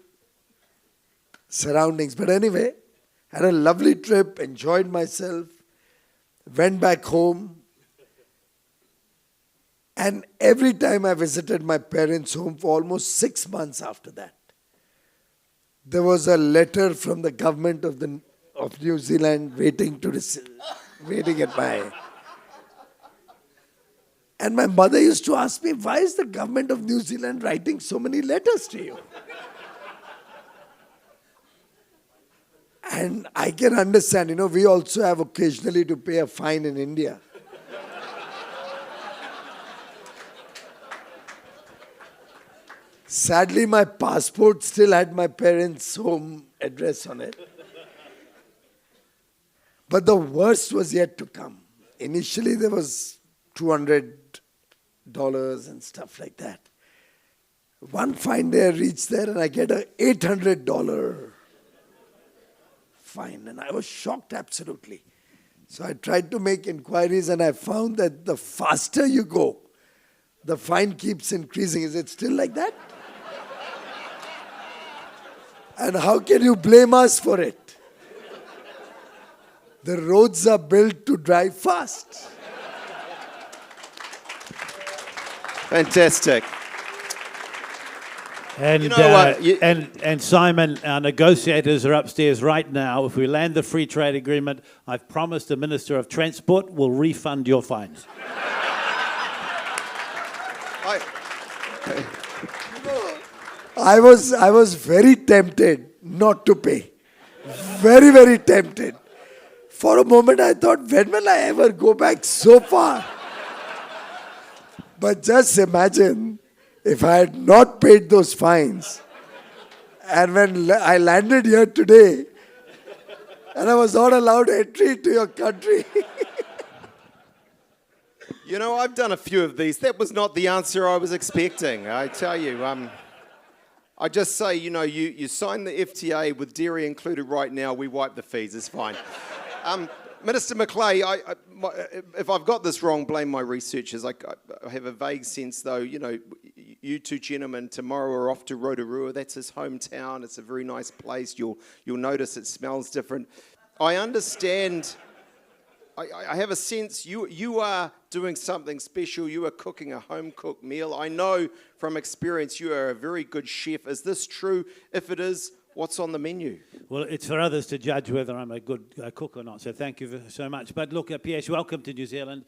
Speaker 5: surroundings. But anyway, had a lovely trip, enjoyed myself, went back home. And every time I visited my parents' home for almost 6 months after that, there was a letter from the government of New Zealand waiting at my... And my mother used to ask me, why is the government of New Zealand writing so many letters to you? And I can understand, we also have occasionally to pay a fine in India. Sadly, my passport still had my parents' home address on it. But the worst was yet to come. Initially, there was $200 and stuff like that. One fine day I reached there and I get an $800 fine. And I was shocked absolutely. So I tried to make inquiries and I found that the faster you go, the fine keeps increasing. Is it still like that? And how can you blame us for it? The roads are built to drive fast.
Speaker 3: Fantastic.
Speaker 10: And,
Speaker 3: You know what?
Speaker 10: and Simon, our negotiators are upstairs right now. If we land the free trade agreement, I've promised the Minister of Transport will refund your fines.
Speaker 5: I was very tempted not to pay. Very, very tempted. For a moment I thought, when will I ever go back so far? But just imagine if I had not paid those fines and when I landed here today and I was not allowed entry to your country.
Speaker 3: I've done a few of these. That was not the answer I was expecting. I tell you, I just say, you sign the FTA with dairy included right now, we wipe the fees, it's fine. Minister Macleay, if I've got this wrong, blame my researchers. I have a vague sense, though, you 2 gentlemen tomorrow are off to Rotorua. That's his hometown. It's a very nice place. You'll notice it smells different. I understand. I have a sense you are doing something special. You are cooking a home-cooked meal. I know from experience you are a very good chef. Is this true? If it is, what's on the menu?
Speaker 10: Well, it's for others to judge whether I'm a good cook or not, so thank you so much. But look, P.S., welcome to New Zealand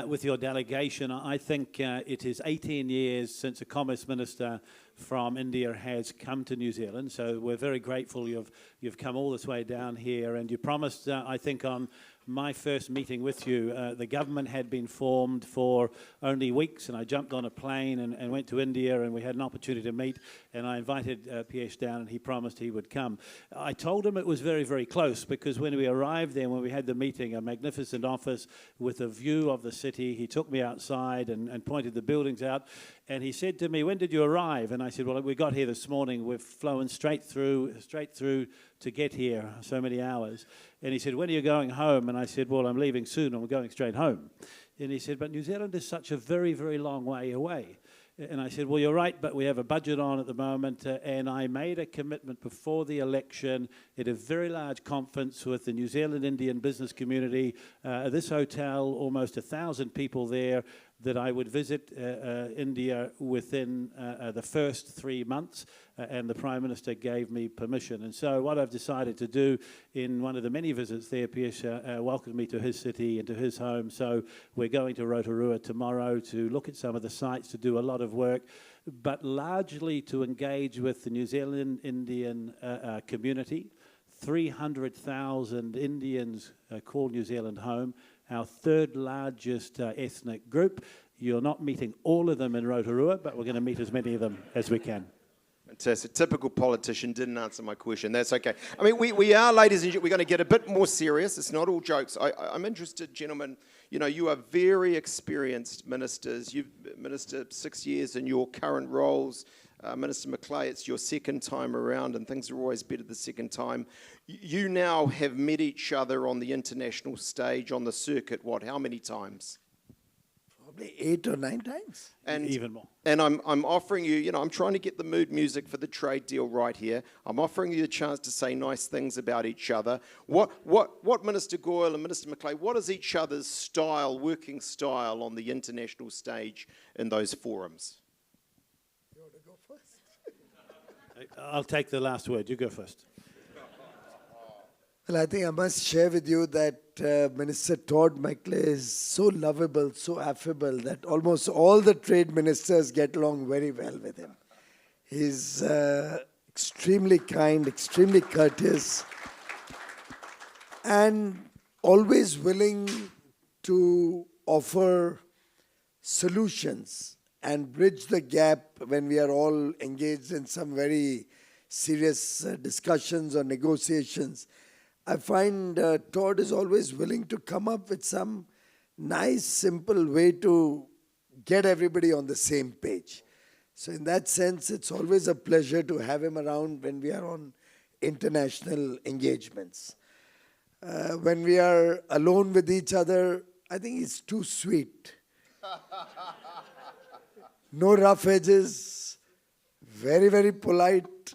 Speaker 10: with your delegation. I think it is 18 years since a Commerce Minister from India has come to New Zealand, so we're very grateful you've come all this way down here, and you promised, I think, on my first meeting with you, the government had been formed for only weeks, and I jumped on a plane and went to India, and we had an opportunity to meet, and I invited P.S. down, and he promised he would come. I told him it was very, very close, because when we arrived there, when we had the meeting, a magnificent office with a view of the city, he took me outside and pointed the buildings out, and he said to me, when did you arrive? And I said, well, we got here this morning. We've flown straight through to get here, so many hours. And he said, when are you going home? And I said, well, I'm leaving soon. I'm going straight home. And he said, but New Zealand is such a very, very long way away. And I said, well, you're right, but we have a budget on at the moment. And I made a commitment before the election at a very large conference with the New Zealand Indian business community. This hotel, almost 1,000 people there, that I would visit India within the first 3 months, and the Prime Minister gave me permission. And so what I've decided to do in one of the many visits there, Piyush welcomed me to his city and to his home, so we're going to Rotorua tomorrow to look at some of the sites, to do a lot of work, but largely to engage with the New Zealand Indian community. 300,000 Indians call New Zealand home, our 3rd largest ethnic group. You're not meeting all of them in Rotorua, but we're going to meet as many of them as we can.
Speaker 3: Fantastic. Typical politician, didn't answer my question. That's okay. I mean, we are, ladies and gentlemen, we're going to get a bit more serious. It's not all jokes. I'm interested, gentlemen, you are very experienced ministers. You've ministered 6 years in your current roles. Minister Macleay, it's your second time around, and things are always better the second time. You now have met each other on the international stage, on the circuit, how many times?
Speaker 5: Probably 8 or 9 times.
Speaker 3: And
Speaker 10: Even more.
Speaker 3: And I'm offering you, I'm trying to get the mood music for the trade deal right here. I'm offering you the chance to say nice things about each other. What Minister Goyal and Minister Macleay, what is each other's style, working style on the international stage in those forums?
Speaker 5: You want to go first?
Speaker 10: I'll take the last word. You go first.
Speaker 5: Well, I think I must share with you that Minister Todd Macleay is so lovable, so affable, that almost all the trade ministers get along very well with him. He's extremely kind, extremely courteous, and always willing to offer solutions and bridge the gap when we are all engaged in some very serious discussions or negotiations. I find Todd is always willing to come up with some nice, simple way to get everybody on the same page. So in that sense, it's always a pleasure to have him around when we are on international engagements. When we are alone with each other, I think he's too sweet. No rough edges, very, very polite.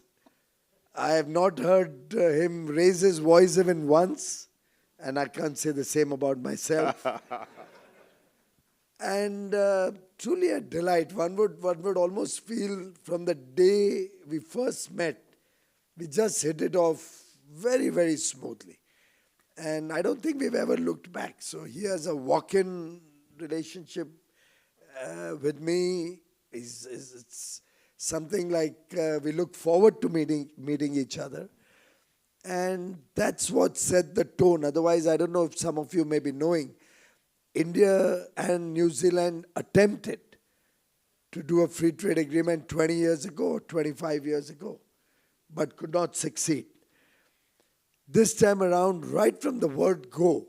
Speaker 5: I have not heard him raise his voice even once, and I can't say the same about myself. And truly a delight. One would almost feel from the day we first met, we just hit it off very, very smoothly. And I don't think we've ever looked back. So he has a walk-in relationship with me. It's something like we look forward to meeting each other. And that's what set the tone. Otherwise, I don't know if some of you may be knowing, India and New Zealand attempted to do a free trade agreement 20 years ago, 25 years ago, but could not succeed. This time around, right from the word go,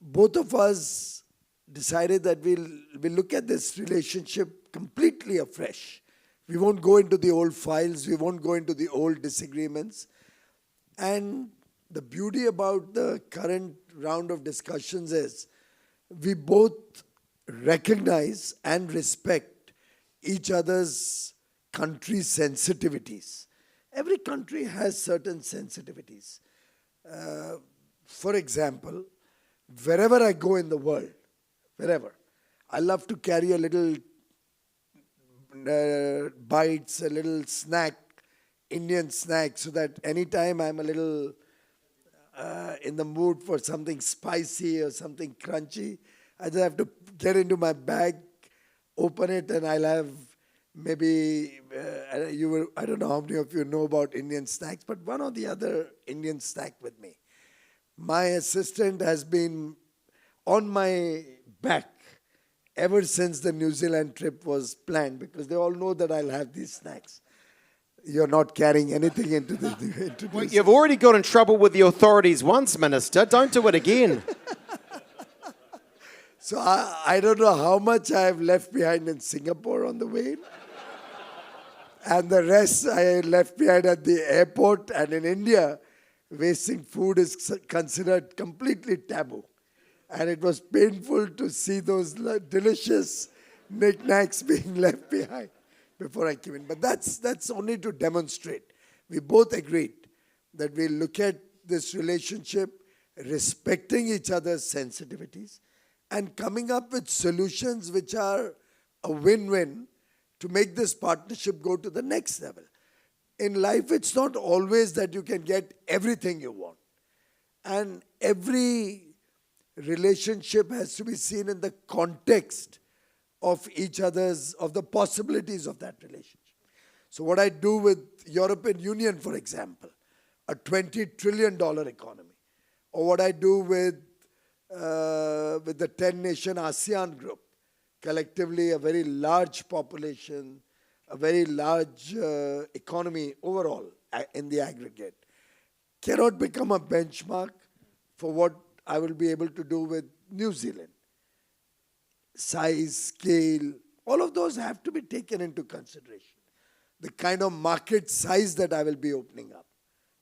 Speaker 5: both of us decided that we'll look at this relationship completely afresh. We won't go into the old files, we won't go into the old disagreements. And the beauty about the current round of discussions is we both recognize and respect each other's country's sensitivities. Every country has certain sensitivities. For example, wherever I go in the world, wherever, I love to carry a little bites, a little snack, Indian snack, so that anytime I'm a little in the mood for something spicy or something crunchy, I just have to get into my bag, open it, and I'll have maybe, I don't know how many of you know about Indian snacks, but one or the other Indian snack with me. My assistant has been on my back ever since the New Zealand trip was planned, because they all know that I'll have these snacks. You're not carrying anything into this.
Speaker 3: Well, you've already got in trouble with the authorities once, Minister. Don't do it again.
Speaker 5: So I don't know how much I have left behind in Singapore on the way. And the rest I left behind at the airport. And in India, wasting food is considered completely taboo. And it was painful to see those delicious knickknacks being left behind before I came in. But that's only to demonstrate. We both agreed that we'll look at this relationship respecting each other's sensitivities and coming up with solutions which are a win-win to make this partnership go to the next level. In life, it's not always that you can get everything you want. And every relationship has to be seen in the context of each other's, of the possibilities of that relationship. So what I do with European Union, for example, a $20 trillion economy, or what I do with the 10-nation ASEAN group, collectively a very large population, a very large economy overall in the aggregate, cannot become a benchmark for what I will be able to do with New Zealand. Size, scale, all of those have to be taken into consideration. The kind of market size that I will be opening up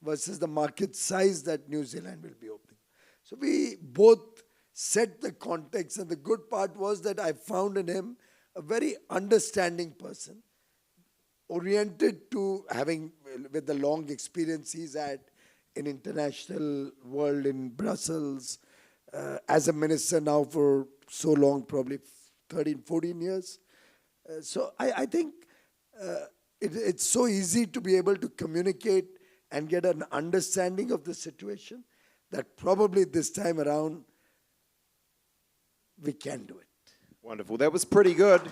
Speaker 5: versus the market size that New Zealand will be opening. So we both set the context, and the good part was that I found in him a very understanding person, oriented to having, with the long experience he's had in international world, in Brussels, as a minister now for so long, probably 13, 14 years. So I think it's so easy to be able to communicate and get an understanding of the situation that probably this time around we can do it.
Speaker 3: Wonderful. That was pretty good.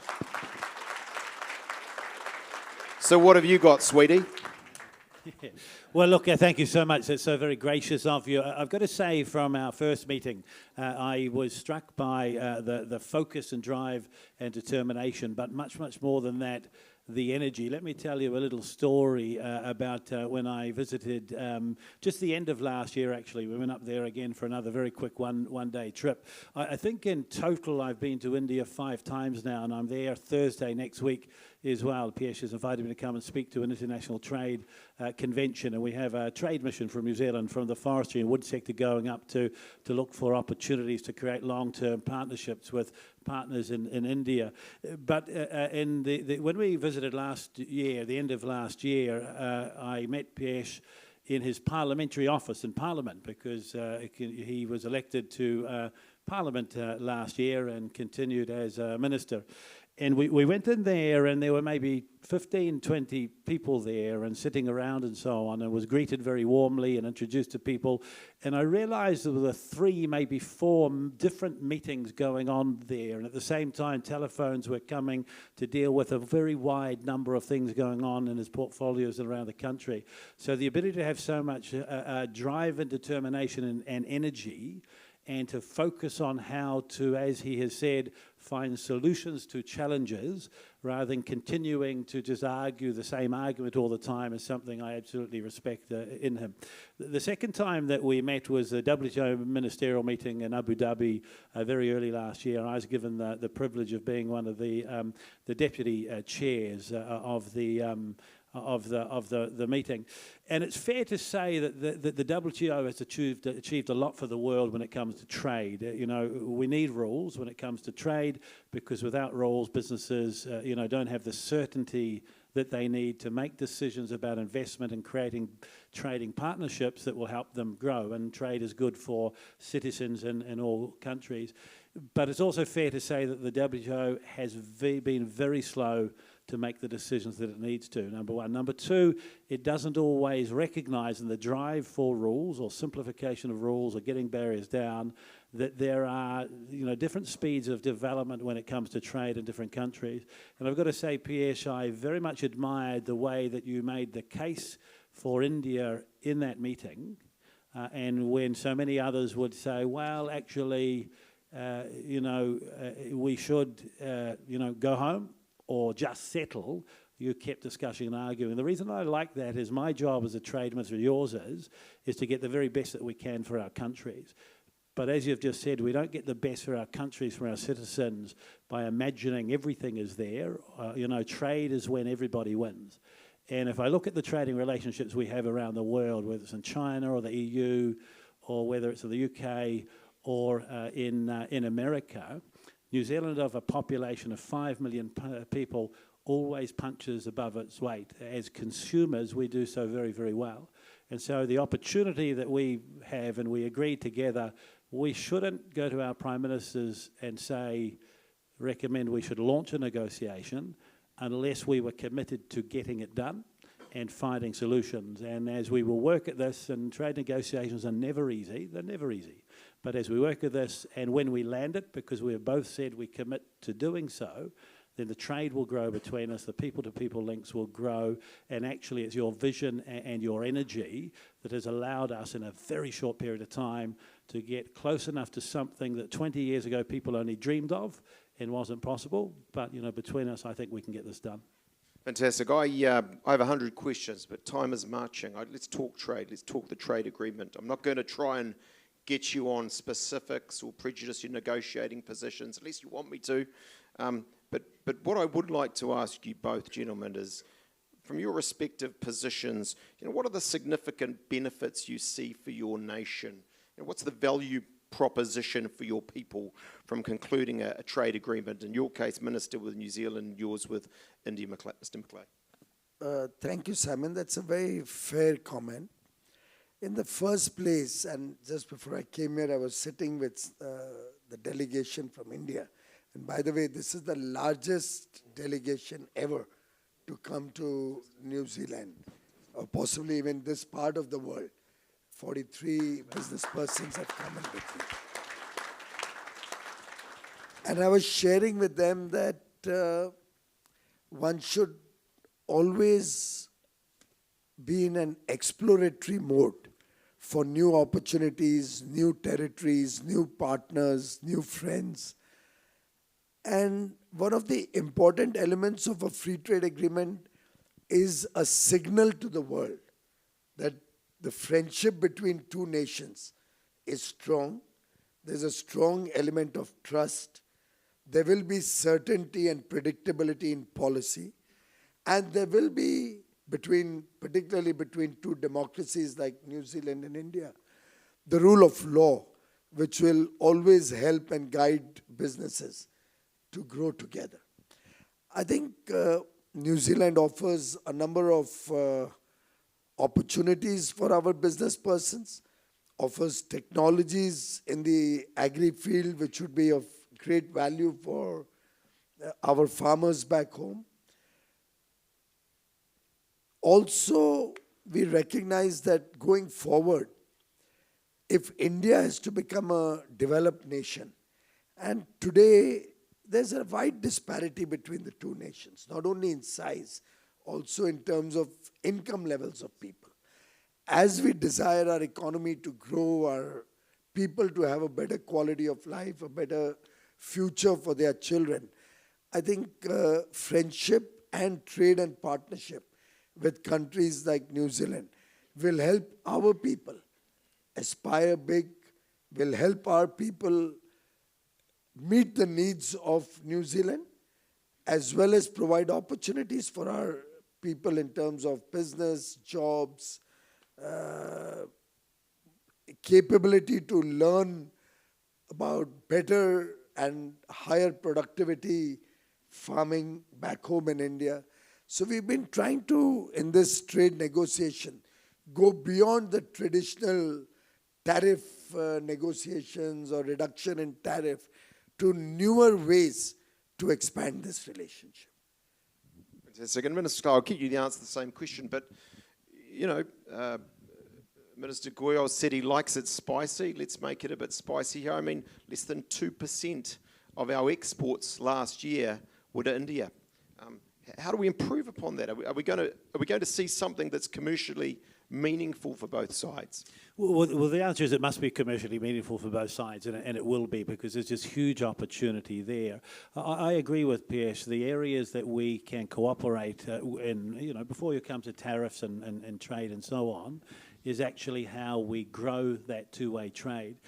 Speaker 3: So what have you got, sweetie?
Speaker 10: Well, look, thank you so much. It's so very gracious of you. I've got to say, from our first meeting, I was struck by the focus and drive and determination, but much, much more than that, the energy. Let me tell you a little story about when I visited just the end of last year, actually. We went up there again for another very quick one-day trip. I think in total I've been to India 5 times now, and I'm there Thursday next week as well. Piesh has invited me to come and speak to an international trade convention, and we have a trade mission from New Zealand, from the forestry and wood sector, going up to look for opportunities to create long-term partnerships with partners in India. But when we visited last year, the end of last year, I met Piesh in his parliamentary office in Parliament, because he was elected to Parliament last year and continued as a minister. And we went in there, and there were maybe 15, 20 people there and sitting around and so on, and was greeted very warmly and introduced to people. And I realized there were 3, maybe 4 different meetings going on there. And at the same time, telephones were coming to deal with a very wide number of things going on in his portfolios around the country. So the ability to have so much drive and determination and energy, and to focus on how to, as he has said, find solutions to challenges rather than continuing to just argue the same argument all the time, is something I absolutely respect in him. The second time that we met was a WTO ministerial meeting in Abu Dhabi very early last year. I was given the privilege of being one of the deputy chairs of the meeting. And it's fair to say that the WTO has achieved a lot for the world when it comes to trade. You know, we need rules when it comes to trade, because without rules, businesses don't have the certainty that they need to make decisions about investment and creating trading partnerships that will help them grow. And trade is good for citizens in all countries. But it's also fair to say that the WTO has been very slow to make the decisions that it needs to, number one. Number two, it doesn't always recognise in the drive for rules or simplification of rules or getting barriers down that there are different speeds of development when it comes to trade in different countries. And I've got to say, Piesh, I very much admired the way that you made the case for India in that meeting, and when so many others would say, well, actually, we should, go home or just settle, you kept discussing and arguing. The reason I like that is my job as a trade minister, yours is to get the very best that we can for our countries. But as you've just said, we don't get the best for our countries, for our citizens, by imagining everything is there. Trade is when everybody wins. And if I look at the trading relationships we have around the world, whether it's in China or the EU, or whether it's in the UK or in America, New Zealand, of a population of 5 million people, always punches above its weight. As consumers, we do so very, very well. And so the opportunity that we have, and we agreed together, we shouldn't go to our prime ministers and recommend we should launch a negotiation unless we were committed to getting it done and finding solutions. And as we will work at this, and trade negotiations are never easy, they're never easy. But as we work at this, and when we land it, because we have both said we commit to doing so, then the trade will grow between us, the people-to-people links will grow, and actually it's your vision and your energy that has allowed us in a very short period of time to get close enough to something that 20 years ago people only dreamed of and wasn't possible. But between us, I think we can get this done.
Speaker 3: Fantastic. I have 100 questions, but time is marching. Let's talk trade. Let's talk the trade agreement. I'm not going to try and get you on specifics or prejudice your negotiating positions, at least you want me to. But But what I would like to ask you both, gentlemen, is from your respective positions, what are the significant benefits you see for your nation? What's the value proposition for your people from concluding a trade agreement? In your case, Minister, with New Zealand, yours with India, Mr. Macleay.
Speaker 5: Thank you, Simon. That's a very fair comment. In the first place, and just before I came here, I was sitting with the delegation from India. And by the way, this is the largest delegation ever to come to New Zealand, or possibly even this part of the world. 43 business persons have come in with me. And I was sharing with them that one should always be in an exploratory mode for new opportunities, new territories, new partners, new friends. And one of the important elements of a free trade agreement is a signal to the world that the friendship between two nations is strong. There's a strong element of trust. There will be certainty and predictability in policy. And there will be, particularly between two democracies like New Zealand and India, the rule of law, which will always help and guide businesses to grow together. I think New Zealand offers a number of opportunities for our business persons, offers technologies in the agri field which would be of great value for our farmers back home. Also, we recognize that going forward, if India is to become a developed nation, and today there's a wide disparity between the two nations, not only in size, also in terms of income levels of people. As we desire our economy to grow, our people to have a better quality of life, a better future for their children, I think friendship and trade and partnership with countries like New Zealand will help our people aspire big, will help our people meet the needs of New Zealand, as well as provide opportunities for our people in terms of business, jobs, capability to learn about better and higher productivity farming back home in India. So we've been trying to, in this trade negotiation, go beyond the traditional tariff negotiations or reduction in tariff to newer ways to expand this relationship.
Speaker 3: Fantastic. And Minister, I'll get you to answer the same question, but, Minister Goyal said he likes it spicy. Let's make it a bit spicy here. I mean, less than 2% of our exports last year were to India. How do we improve upon that? Are we going to see something that's commercially meaningful for both sides?
Speaker 10: Well, the answer is it must be commercially meaningful for both sides, and it will be, because there's just huge opportunity there. I agree with Pierce. The areas that we can cooperate in, before you come to tariffs and trade and so on, is actually how we grow that two-way trade.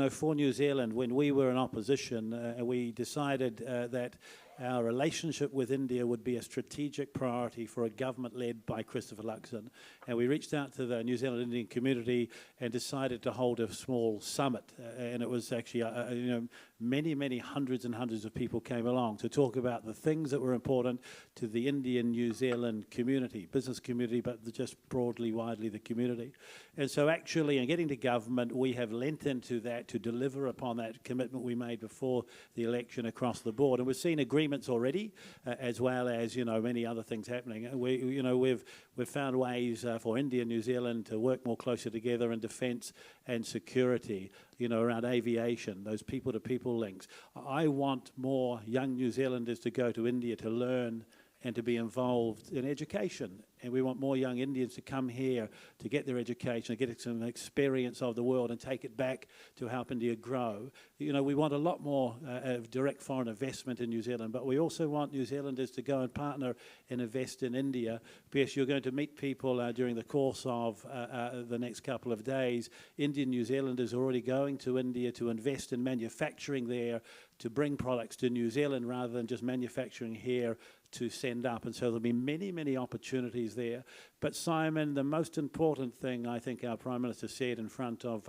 Speaker 10: For New Zealand, when we were in opposition, we decided that our relationship with India would be a strategic priority for a government led by Christopher Luxon. And we reached out to the New Zealand Indian community and decided to hold a small summit. And it was actually, many hundreds and hundreds of people came along to talk about the things that were important to the Indian New Zealand community, business community, but just broadly, widely the community. And so actually, in getting to government, we have lent into that to deliver upon that commitment we made before the election across the board. And we've seen agreements already, as well as, many other things happening. We've found ways for India and New Zealand to work more closely together in defence and security, around aviation, those people-to-people links. I want more young New Zealanders to go to India to learn and to be involved in education. And we want more young Indians to come here to get their education, to get some experience of the world and take it back to help India grow. You know, we want a lot more direct foreign investment in New Zealand, but we also want New Zealanders to go and partner and invest in India. P.S., you're going to meet people during the course of the next couple of days. Indian New Zealanders are already going to India to invest in manufacturing there, to bring products to New Zealand rather than just manufacturing here to send up. And so there'll be many, many opportunities there. But Simon, the most important thing I think our Prime Minister said in front of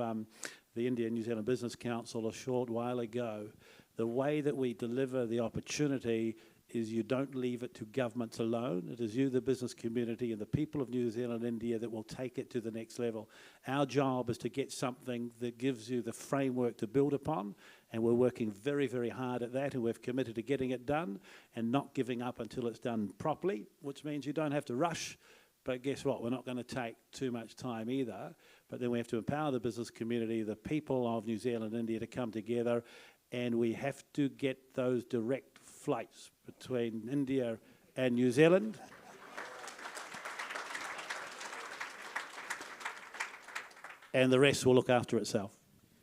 Speaker 10: the India New Zealand Business Council a short while ago, the way that we deliver the opportunity is you don't leave it to governments alone. It is you, the business community, and the people of New Zealand and India that will take it to the next level. Our job is to get something that gives you the framework to build upon, and we're working very, very hard at that, and we've committed to getting it done and not giving up until it's done properly, which means you don't have to rush. But guess what? We're not going to take too much time either. But then we have to empower the business community, the people of New Zealand and India to come together, and we have to get those direct flights between India and New Zealand. And the rest will look after itself.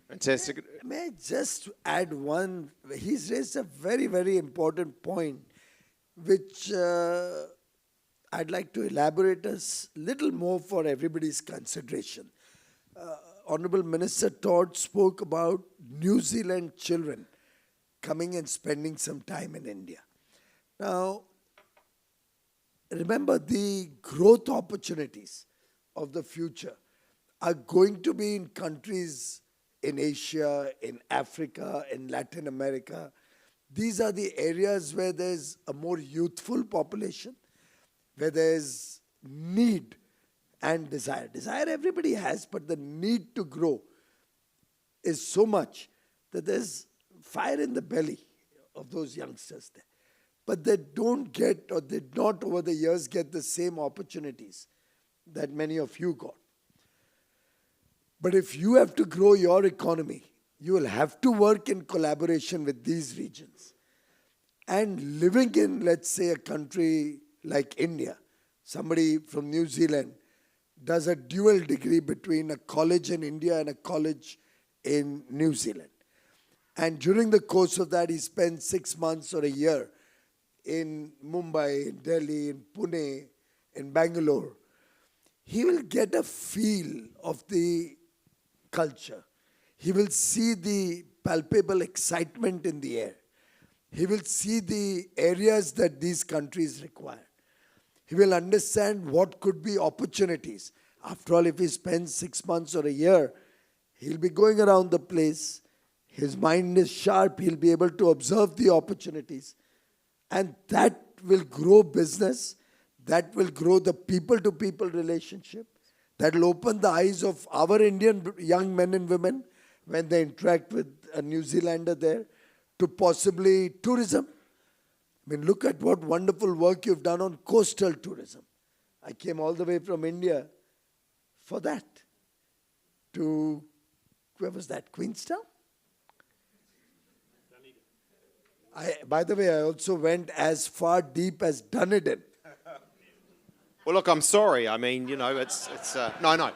Speaker 3: Fantastic.
Speaker 5: May I just add one? He's raised a very, very important point, which I'd like to elaborate a little more for everybody's consideration. Honorable Minister Todd spoke about New Zealand children coming and spending some time in India. Now, remember, the growth opportunities of the future are going to be in countries in Asia, in Africa, in Latin America. These are the areas where there's a more youthful population, where there's need and desire. Desire everybody has, but the need to grow is so much that there's fire in the belly of those youngsters there. But they don't get, or did not over the years get the same opportunities that many of you got. But if you have to grow your economy, you will have to work in collaboration with these regions. And living in, let's say, a country like India, somebody from New Zealand does a dual degree between a college in India and a college in New Zealand. And during the course of that, he spends 6 months or a year in Mumbai, in Delhi, in Pune, in Bangalore. He will get a feel of the culture. He will see the palpable excitement in the air. He will see the areas that these countries require. He will understand what could be opportunities. After all, if he spends 6 months or a year, he'll be going around the place. His mind is sharp. He'll be able to observe the opportunities. And that will grow business. That will grow the people-to-people relationship. That will open the eyes of our Indian young men and women when they interact with a New Zealander there to possibly tourism. I mean, look at what wonderful work you've done on coastal tourism. I came all the way from India for that. To, where was that, Queenstown? By the way, I also went as far deep as Dunedin.
Speaker 3: Well, look, I'm sorry. I mean, you know, it's no.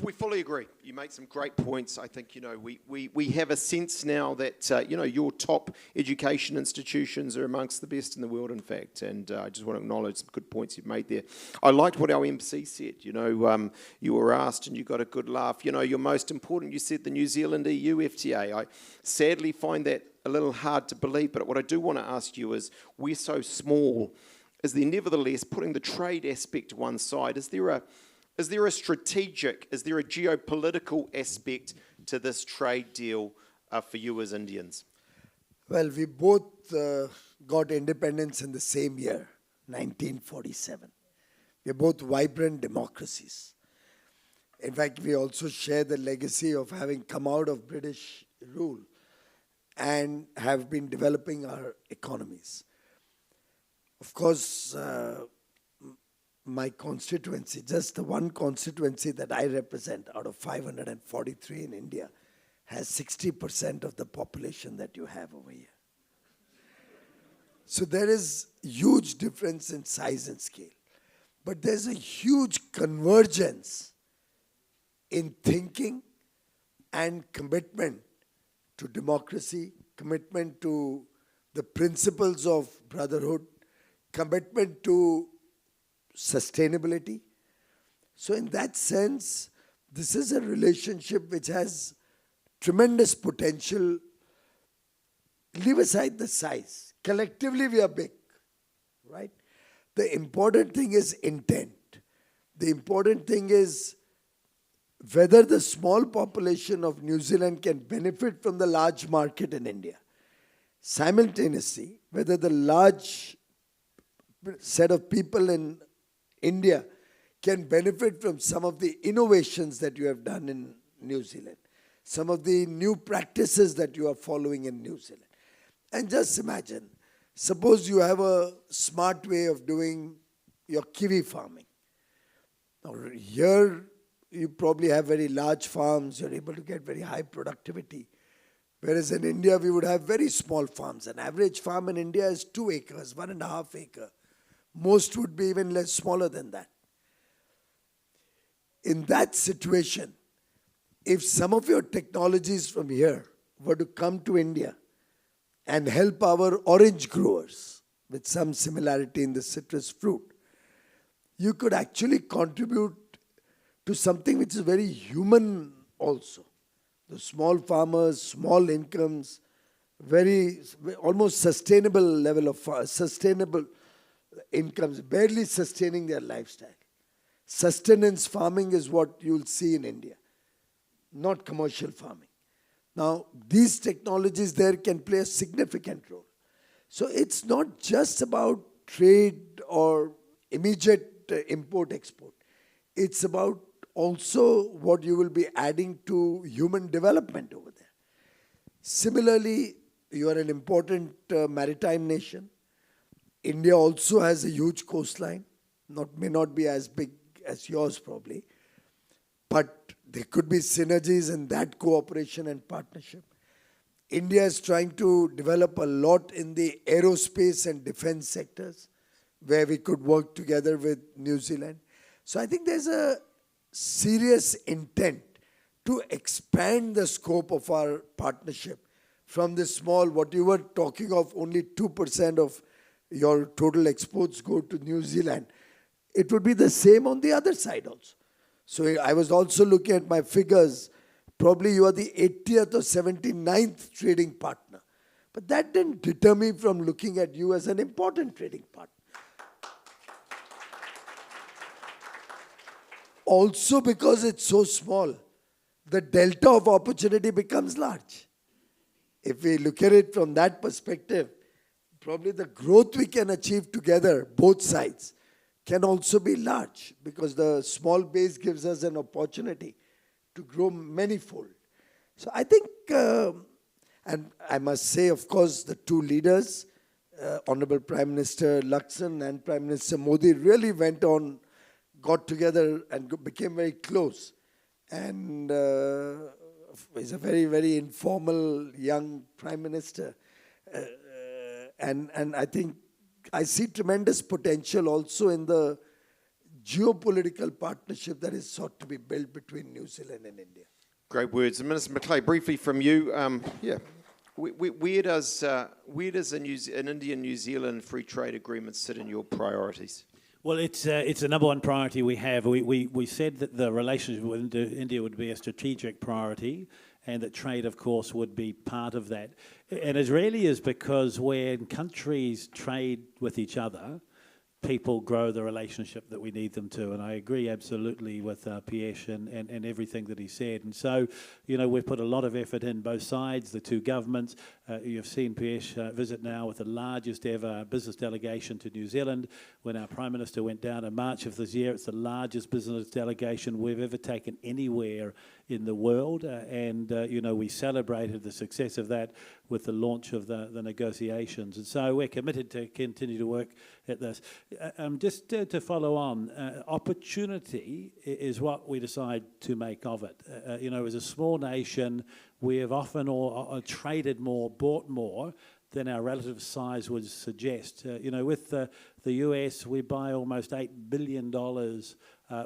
Speaker 3: We fully agree. You make some great points. I think, you know, we have a sense now that, you know, your top education institutions are amongst the best in the world, in fact. And I just want to acknowledge some good points you've made there. I liked what our MC said. You know, you were asked and you got a good laugh. You know, you're most important. You said the New Zealand EU FTA. I sadly find that a little hard to believe. But what I do want to ask you is, we're so small. Is there nevertheless, putting the trade aspect to one side, is there a strategic, is there a geopolitical aspect to this trade deal for you as Indians?
Speaker 5: Well, we both got independence in the same year, 1947. We're both vibrant democracies. In fact, we also share the legacy of having come out of British rule and have been developing our economies. Of course, my constituency, just the one constituency that I represent out of 543 in India, has 60% of the population that you have over here. So there is huge difference in size and scale. But there's a huge convergence in thinking and commitment to democracy, commitment to the principles of brotherhood, commitment to sustainability. So in that sense, this is a relationship which has tremendous potential. Leave aside the size. Collectively, we are big, right? The important thing is intent. The important thing is whether the small population of New Zealand can benefit from the large market in India. Simultaneously, whether the large set of people in India can benefit from some of the innovations that you have done in New Zealand, some of the new practices that you are following in New Zealand. And just imagine, suppose you have a smart way of doing your kiwi farming. Now here, you probably have very large farms, you're able to get very high productivity. Whereas in India, we would have very small farms. An average farm in India is 2 acres, 1.5 acres. Most would be even less smaller than that. In that situation, if some of your technologies from here were to come to India and help our orange growers with some similarity in the citrus fruit, you could actually contribute to something which is very human also. The small farmers, small incomes, very almost sustainable level of sustainable incomes, barely sustaining their lifestyle. Sustenance farming is what you'll see in India, not commercial farming. Now, these technologies there can play a significant role. So it's not just about trade or immediate import-export. It's about also what you will be adding to human development over there. Similarly, you are an important maritime nation. India also has a huge coastline, may not be as big as yours probably, but there could be synergies in that cooperation and partnership. India is trying to develop a lot in the aerospace and defense sectors where we could work together with New Zealand. So I think there's a serious intent to expand the scope of our partnership from this small, what you were talking of, only 2% of your total exports go to New Zealand. It would be the same on the other side also. So I was also looking at my figures. Probably you are the 80th or 79th trading partner. But that didn't deter me from looking at you as an important trading partner. Also because it's so small, the delta of opportunity becomes large. If we look at it from that perspective, probably the growth we can achieve together, both sides, can also be large because the small base gives us an opportunity to grow manifold. So I think, and I must say, of course, the two leaders, Honorable Prime Minister Lakson and Prime Minister Modi, really went on, got together and became very close. And he's a very, very informal young Prime Minister. And I think I see tremendous potential also in the geopolitical partnership that is sought to be built between New Zealand and India.
Speaker 3: Great words. And Minister Macleay, briefly from you, where does an India-New Zealand free trade agreement sit in your priorities?
Speaker 10: Well, it's the number one priority we have. We said that the relationship with India would be a strategic priority, and that trade, of course, would be part of that. And it really is because when countries trade with each other, people grow the relationship that we need them to. And I agree absolutely with Piesh and everything that he said. And so, you know, we've put a lot of effort in both sides, the two governments. You've seen Piesh visit now with the largest ever business delegation to New Zealand. When our Prime Minister went down in March of this year, it's the largest business delegation we've ever taken anywhere in the world. You know, we celebrated the success of that with the launch of the negotiations. And so we're committed to continue to work at this. Just to follow on, opportunity is what we decide to make of it. You know, as a small nation, we have often traded more, bought more, than our relative size would suggest. With the US, we buy almost $8 billion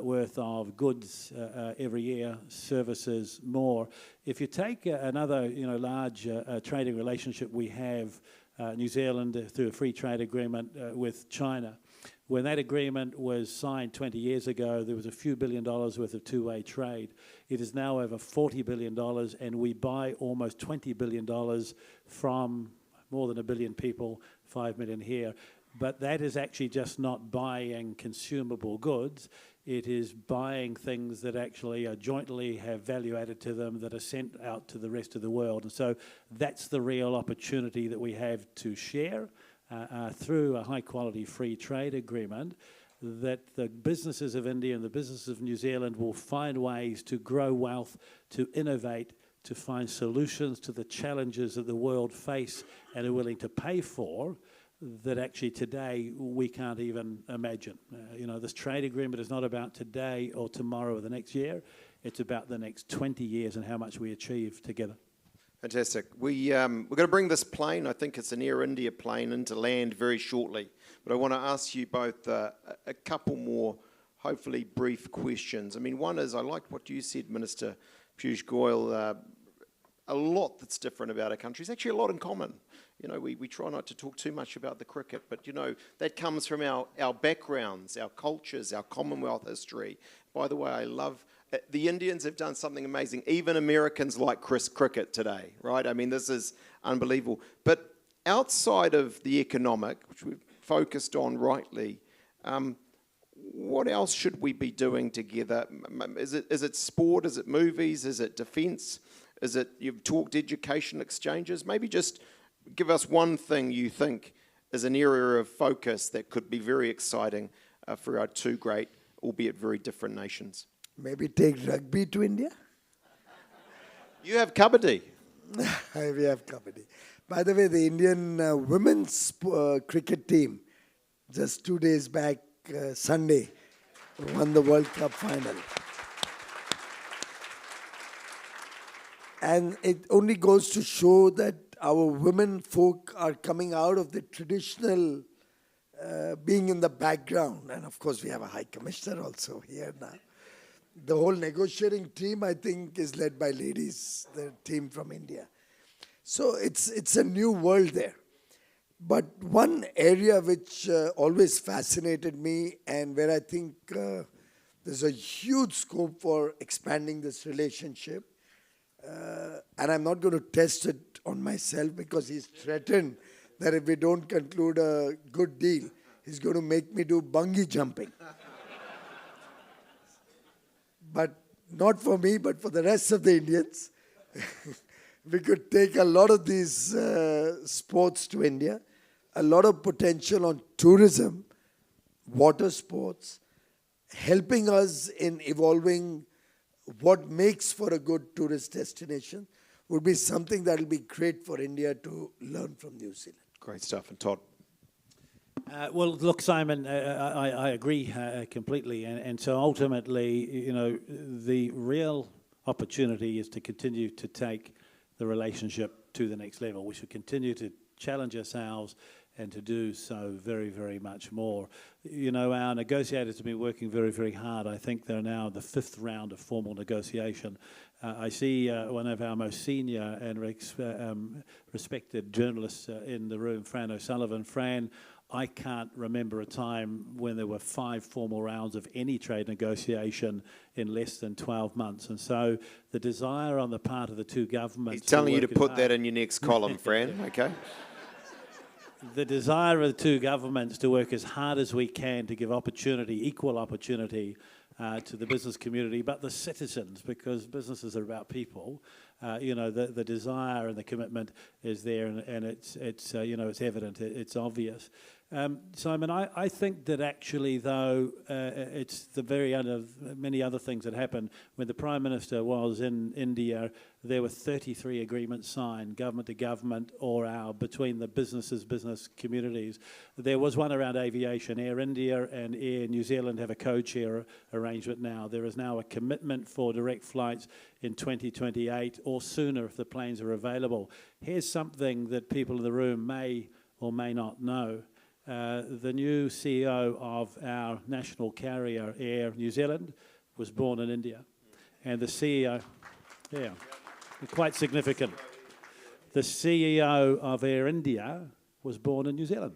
Speaker 10: worth of goods every year, services more. If you take another, large trading relationship we have, New Zealand through a free trade agreement with China. When that agreement was signed 20 years ago, there was a few $1 billion worth of two-way trade. It is now over $40 billion, and we buy almost $20 billion from more than 1 billion people, 5 million here. But that is actually just not buying consumable goods. It is buying things that actually jointly have value added to them that are sent out to the rest of the world. And so that's the real opportunity that we have to share through a high-quality free trade agreement, that the businesses of India and the businesses of New Zealand will find ways to grow wealth, to innovate, to find solutions to the challenges that the world face and are willing to pay for, that actually today we can't even imagine. This trade agreement is not about today or tomorrow or the next year. It's about the next 20 years and how much we achieve together.
Speaker 3: Fantastic. We're going to bring this plane, I think it's an Air India plane, into land very shortly. But I want to ask you both a couple more, hopefully brief questions. I mean, one is, I liked what you said, Minister Piyush Goyal, a lot that's different about our country. There's actually a lot in common. We try not to talk too much about the cricket, but, that comes from our backgrounds, our cultures, our Commonwealth history. By the way, I love... The Indians have done something amazing. Even Americans like cricket today, right? I mean, this is unbelievable. But outside of the economic, which we've focused on rightly, what else should we be doing together? Is it sport? Is it movies? Is it defence? Is it, you've talked education exchanges? Maybe just give us one thing you think is an area of focus that could be very exciting for our two great, albeit very different nations.
Speaker 5: Maybe take rugby to India?
Speaker 3: You have kabaddi.
Speaker 5: We have kabaddi. By the way, the Indian women's cricket team, just 2 days back, Sunday, won the World Cup final. And it only goes to show that our women folk are coming out of the traditional being in the background. And of course, we have a High Commissioner also here now. The whole negotiating team, I think, is led by ladies, the team from India. So it's a new world there. But one area which always fascinated me and where I think there's a huge scope for expanding this relationship, and I'm not going to test it on myself because he's threatened that if we don't conclude a good deal, he's going to make me do bungee jumping. But not for me, but for the rest of the Indians. We could take a lot of these sports to India, a lot of potential on tourism, water sports, helping us in evolving what makes for a good tourist destination would be something that will be great for India to learn from New Zealand.
Speaker 3: Great stuff. And Todd?
Speaker 10: Well, look, Simon, I agree completely. And so ultimately, the real opportunity is to continue to take the relationship to the next level. We should continue to challenge ourselves and to do so very, very much more. Our negotiators have been working very, very hard. I think they're now in the 5th round of formal negotiation. I see one of our most senior and respected journalists in the room, Fran O'Sullivan. Fran, I can't remember a time when there were 5 formal rounds of any trade negotiation in less than 12 months. And so the desire on the part of the two governments...
Speaker 3: He's telling you to put that in your next column, Fran, okay?
Speaker 10: The desire of the two governments to work as hard as we can to give opportunity, equal opportunity to the business community, but the citizens, because businesses are about people. The desire and the commitment is there, and it's evident, it's obvious. Simon, I think that actually, though, it's the many other things that happened. When the Prime Minister was in India, there were 33 agreements signed, government to government or between the business communities. There was one around aviation. Air India and Air New Zealand have a code-share arrangement now. There is now a commitment for direct flights in 2028 or sooner if the planes are available. Here's something that people in the room may or may not know. The new CEO of our national carrier, Air New Zealand, was born in India. And the CEO, quite significant. The CEO of Air India was born in New Zealand.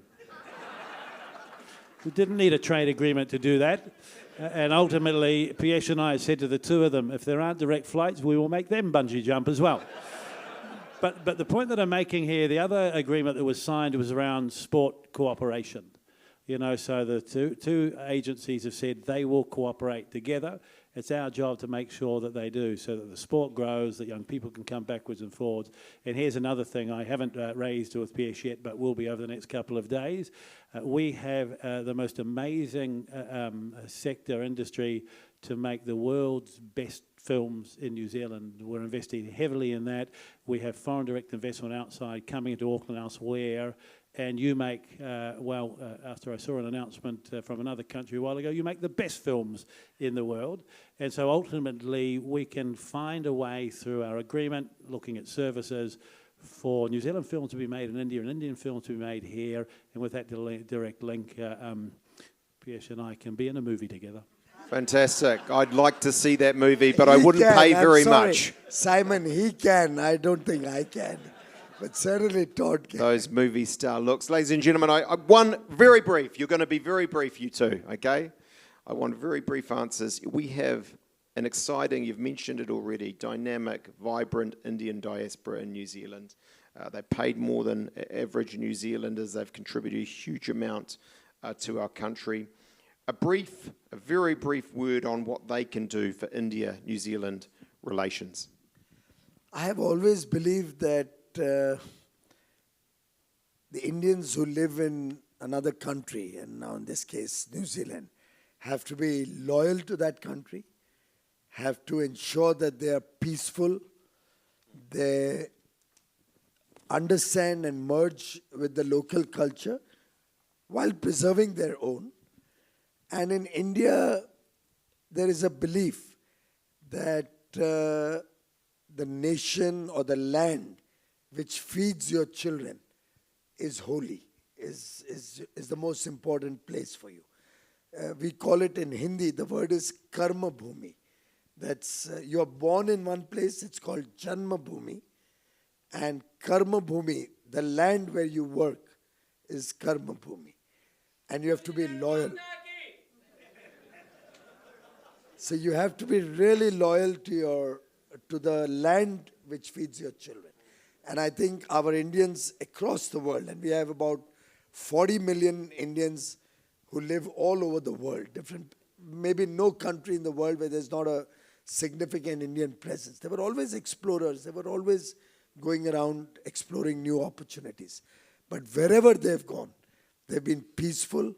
Speaker 10: We didn't need a trade agreement to do that. And ultimately, Piesh and I said to the two of them, if there aren't direct flights, we will make them bungee jump as well. But the point that I'm making here, the other agreement that was signed was around sport cooperation. You know, so the two agencies have said they will cooperate together. It's our job to make sure that they do, so that the sport grows, that young people can come backwards and forwards. And here's another thing I haven't raised with Piesh yet, but will be over the next couple of days. We have the most amazing sector industry to make the world's best films in New Zealand. We're investing heavily in that. We have foreign direct investment outside coming into Auckland elsewhere. And you make, after I saw an announcement from another country a while ago, you make the best films in the world. And so ultimately we can find a way through our agreement, looking at services, for New Zealand films to be made in India and Indian films to be made here. And with that direct link, Piesh and I can be in a movie together.
Speaker 3: Fantastic. I'd like to see that movie, but I wouldn't pay very much.
Speaker 5: Simon, he can. I don't think I can. But certainly Todd can.
Speaker 3: Those movie star looks. Ladies and gentlemen, I one very brief. You're going to be very brief, you two, okay? I want very brief answers. We have an exciting, you've mentioned it already, dynamic, vibrant Indian diaspora in New Zealand. They paid more than average New Zealanders. They've contributed a huge amount to our country. A very brief word on what they can do for India-New Zealand relations.
Speaker 5: I have always believed that the Indians who live in another country, and now in this case New Zealand, have to be loyal to that country, have to ensure that they are peaceful, they understand and merge with the local culture while preserving their own. And in India, there is a belief that the nation or the land which feeds your children is holy, is the most important place for you. We call it in Hindi, the word is karma bhumi. That's, you're born in one place, it's called Janma Bhumi. And Karma Bhumi, the land where you work, is Karma Bhumi. And you have to be loyal. So you have to be really loyal to the land which feeds your children. And I think our Indians across the world, and we have about 40 million Indians who live all over the world, maybe no country in the world where there's not a significant Indian presence. They were always explorers. They were always going around exploring new opportunities. But wherever they've gone, they've been peaceful.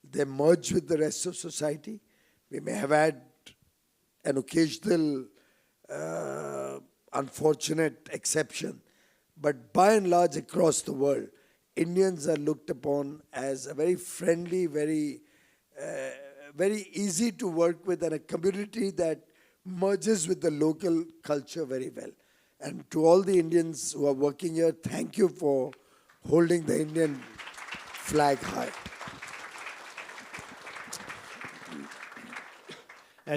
Speaker 5: They merge with the rest of society. We may have had an occasional unfortunate exception, but by and large across the world, Indians are looked upon as a very friendly, very easy to work with, and a community that merges with the local culture very well. And to all the Indians who are working here, thank you for holding the Indian flag high.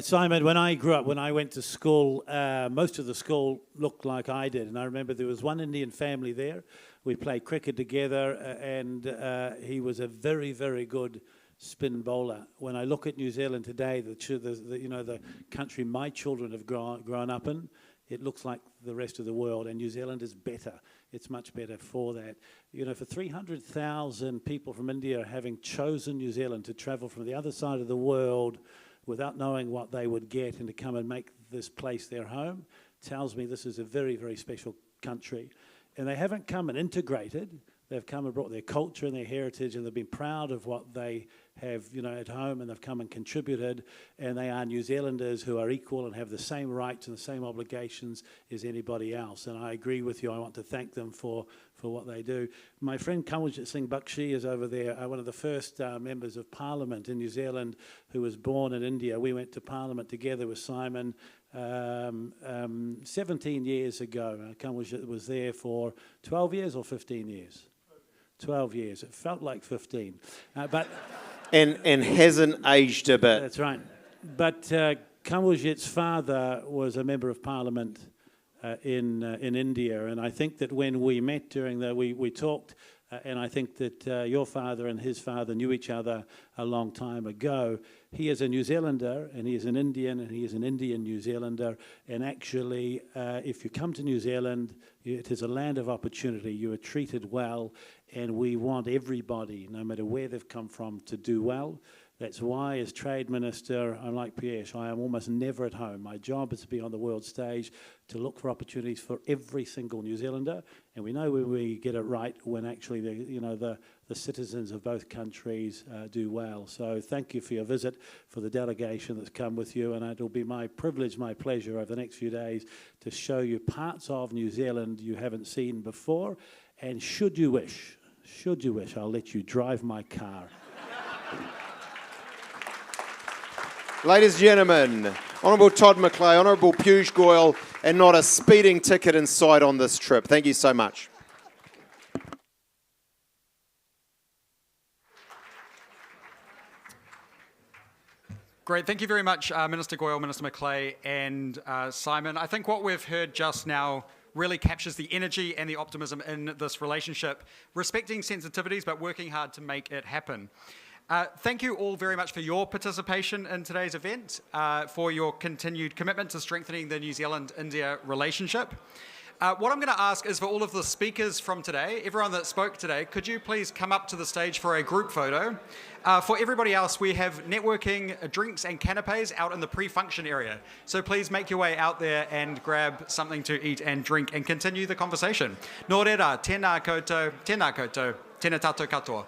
Speaker 10: Simon, when I grew up, when I went to school, most of the school looked like I did. And I remember there was one Indian family there. We played cricket together, and he was a very, very good spin bowler. When I look at New Zealand today, the country my children have grown up in, it looks like the rest of the world, and New Zealand is better. It's much better for that. You know, for 300,000 people from India having chosen New Zealand to travel from the other side of the world without knowing what they would get and to come and make this place their home, tells me this is a very, very special country. And they haven't come and integrated. They've come and brought their culture and their heritage, and they've been proud of what they have, at home, and they've come and contributed, and they are New Zealanders who are equal and have the same rights and the same obligations as anybody else. And I agree with you. I want to thank them for what they do. My friend Kanwaljit Singh Bakshi is over there, one of the first members of Parliament in New Zealand, who was born in India. We went to Parliament together with Simon 17 years ago. Kanwaljit was there for 12 years or 15 years? 12 years. It felt like 15. But
Speaker 3: and hasn't aged a bit.
Speaker 10: that's right. But Kanwaljit's father was a member of Parliament in India, and I think that when we met we talked, and I think that your father and his father knew each other a long time ago. He is a New Zealander, and he is an Indian, and he is an Indian New Zealander. And actually, if you come to New Zealand, it is a land of opportunity. You are treated well, and we want everybody, no matter where they've come from, to do well. That's why, as Trade Minister, unlike Piesh, I am almost never at home. My job is to be on the world stage, to look for opportunities for every single New Zealander. And we know when we get it right, when actually the citizens of both countries do well. So thank you for your visit, for the delegation that's come with you. And it'll be my privilege, my pleasure over the next few days to show you parts of New Zealand you haven't seen before. And should you wish, I'll let you drive my car.
Speaker 3: Ladies and gentlemen, Honourable Todd McClay, Honourable Piyush Goyal, and not a speeding ticket in sight on this trip. Thank you so much.
Speaker 2: Great. Thank you very much, Minister Goyal, Minister McClay, and Simon. I think what we've heard just now really captures the energy and the optimism in this relationship, respecting sensitivities but working hard to make it happen. Thank you all very much for your participation in today's event, for your continued commitment to strengthening the New Zealand-India relationship. What I'm going to ask is for all of the speakers from today, everyone that spoke today, could you please come up to the stage for a group photo? For everybody else, we have networking, drinks and canapes out in the pre-function area. So please make your way out there and grab something to eat and drink and continue the conversation. Nō reira, tēnā koutou, tēnā tātou katoa.